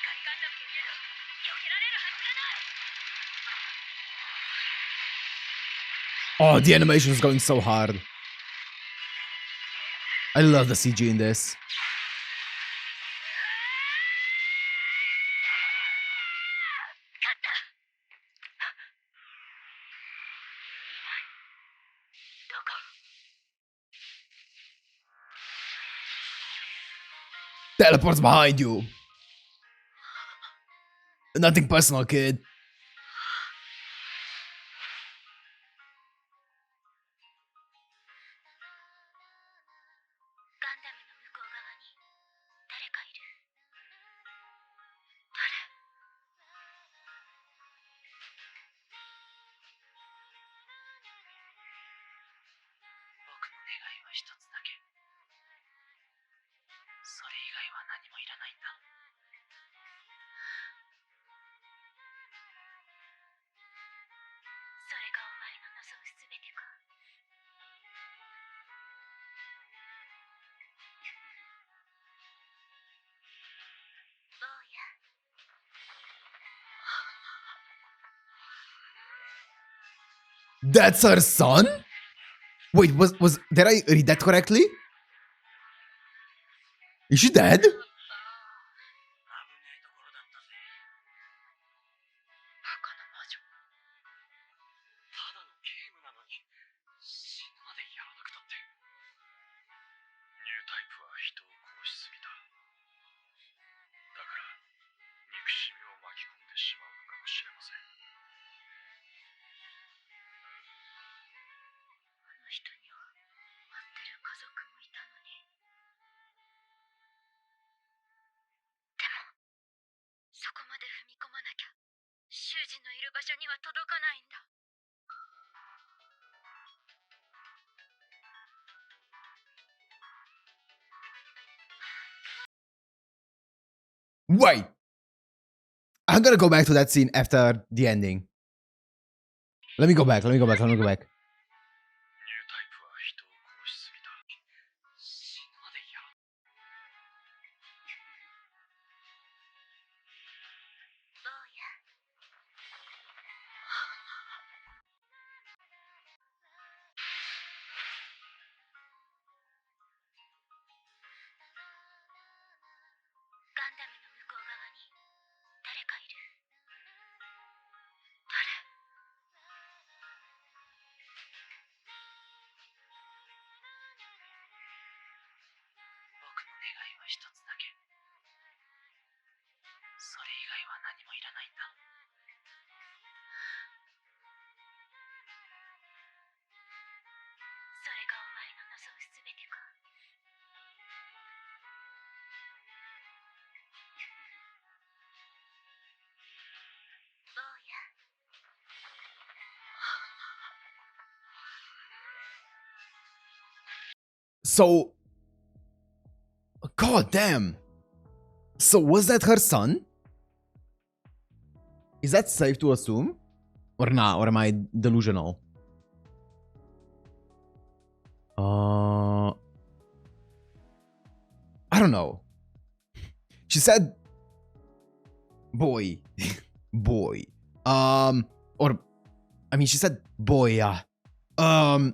いガンダムといえど避けられるはずがない。 Oh, the animation is going so hard. I love the CG in this. 勝った。どこ？ Teleports behind you. Nothing personal, kid. ガンダムの向こう側に誰かいる。誰？僕の願いは一つだけ。それ以外は何もいらないんだ。それがお前の望むすべてか。坊や。 That's her son? Wait, did I read that correctly? Is she dead? 危ねえところだったぜ。バカな魔女。ただのゲームなのに死ぬまでやらなくたって。ニュータイプは人を殺しすぎた。だから憎しみを巻き込んでしまうのかもしれません。あの人には待ってる家族もいたのに。でもそこまで踏み込まなきゃ囚人のいる場所には届かないんだ。 Wait. I'm gonna go back to that scene after the ending. Let me go back. ニュータイプは人を殺しすぎた。死ぬまでやら。坊や。 ガンダムの向こう側に誰かいる。誰？ないんだ。それがお前の望むすべてか。坊や。So, god damn. So was that her son? Is that safe to assume? Or not? Or am I delusional? I don't know. She said boy. Boy. Or I mean she said boy, yeah. I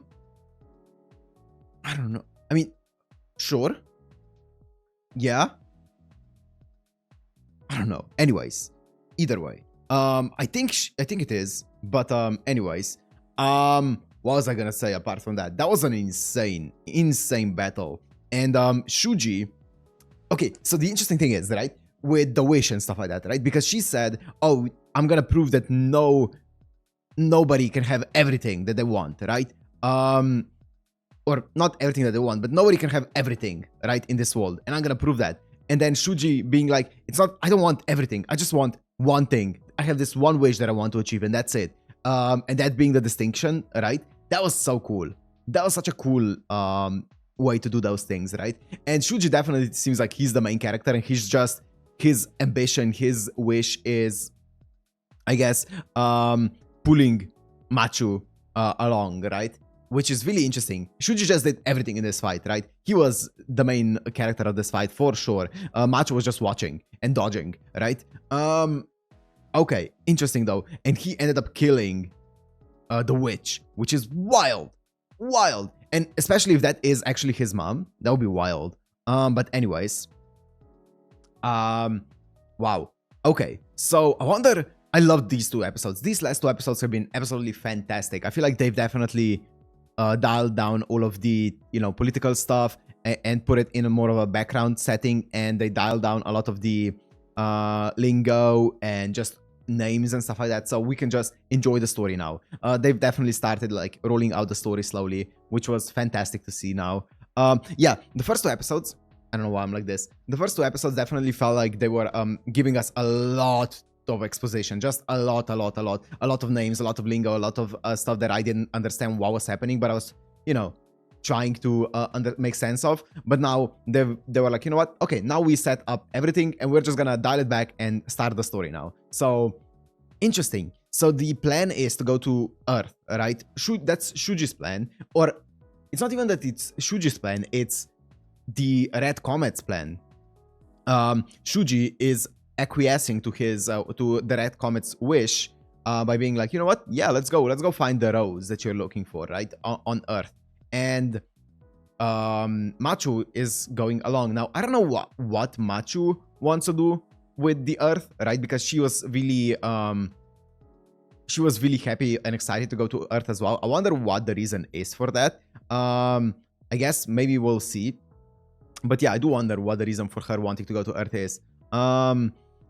don't know. I mean, sure. Yeah. I don't know. Anyways, either way. I think it is, but anyways. What was I gonna say apart from that? That was an insane battle. And Shuji. Okay, so the interesting thing is, right, with the wish and stuff like that, right? Because she said, "Oh, I'm gonna prove that nobody can have everything that they want, right? Or not everything that they want, but nobody can have everything, right, in this world. And I'm gonna prove that." And then Shuji being like, "It's not, I don't want everything. I just want one thing. I have this one wish that I want to achieve, and that's it." And that being the distinction, right? That was so cool. That was such a cool way to do those things, right? And Shuji definitely seems like he's the main character, and he's just, his ambition, his wish is, I guess, pulling Machu along, right? Which is really interesting. Shuji just did everything in this fight, right? He was the main character of this fight for sure. Machu was just watching and dodging, right? Okay, interesting though. And he ended up killing the witch, which is wild. Wild. And especially if that is actually his mom, that would be wild. But anyways. Wow. Okay, so I wonder, I loved these two episodes. These last two episodes have been absolutely fantastic. I feel like they've definitely dialed down all of the, you know, political stuff and put it in a more of a background setting, and they dialed down a lot of the lingo and just names and stuff like that, so we can just enjoy the story now. They've definitely started like rolling out the story slowly, which was fantastic to see now. Yeah, the first two episodes, I don't know why I'm like this. The first two episodes definitely felt like they were giving us a lot of exposition, just a lot of names, a lot of lingo, a lot of stuff that I didn't understand what was happening, but I was, you know, trying to make sense of. But now they were like, you know what, okay, now we set up everything and we're just gonna dial it back and start the story now. So interesting. So the plan is to go to Earth, right? That's Shuji's plan, or it's not even that it's Shuji's plan, it's the Red Comet's plan. Shuji is acquiescing to his to the Red Comet's wish by being like, you know what, yeah, let's go find the rose that you're looking for, right, on Earth. And Machu is going along. Now I don't know what Machu wants to do with the Earth, right, because she was really happy and excited to go to Earth as well. I wonder what the reason is for that. I guess maybe we'll see. But yeah, I do wonder what the reason for her wanting to go to Earth is.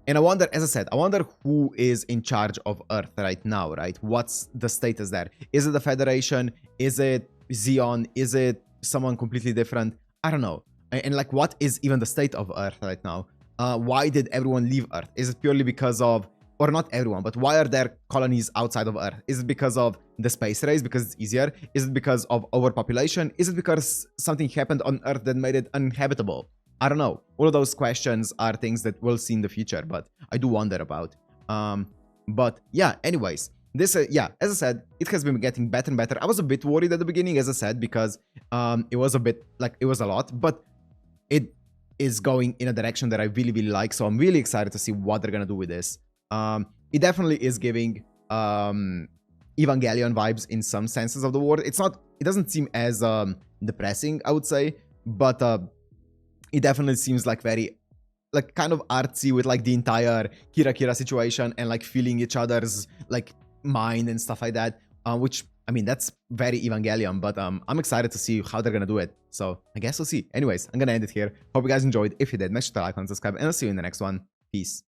And I wonder, as I said, I wonder who is in charge of Earth right now, right? What's the status there? Is it the Federation? Is it Xeon? Is it someone completely different? I don't know. And like, what is even the state of Earth right now? Why did everyone leave Earth? Is it purely because of, or not everyone, but why are there colonies outside of Earth? Is it because of the space race, because it's easier? Is it because of overpopulation? Is it because something happened on Earth that made it uninhabitable? I don't know. All of those questions are things that we'll see in the future, but I do wonder about. But yeah, anyways, this, yeah, as I said, it has been getting better and better. I was a bit worried at the beginning, as I said, because it was a bit, like, it was a lot, but it is going in a direction that I really like, so I'm really excited to see what they're gonna do with this. It definitely is giving Evangelion vibes in some senses of the word. It's not, it doesn't seem as depressing, I would say, but it definitely seems like very, like, kind of artsy with like the entire Kira situation and like feeling each other's like mind and stuff like that, which, I mean, that's very Evangelion, but I'm excited to see how they're gonna do it. So I guess we'll see. Anyways, I'm gonna end it here. Hope you guys enjoyed. If you did, make sure to like and subscribe, and I'll see you in the next one. Peace.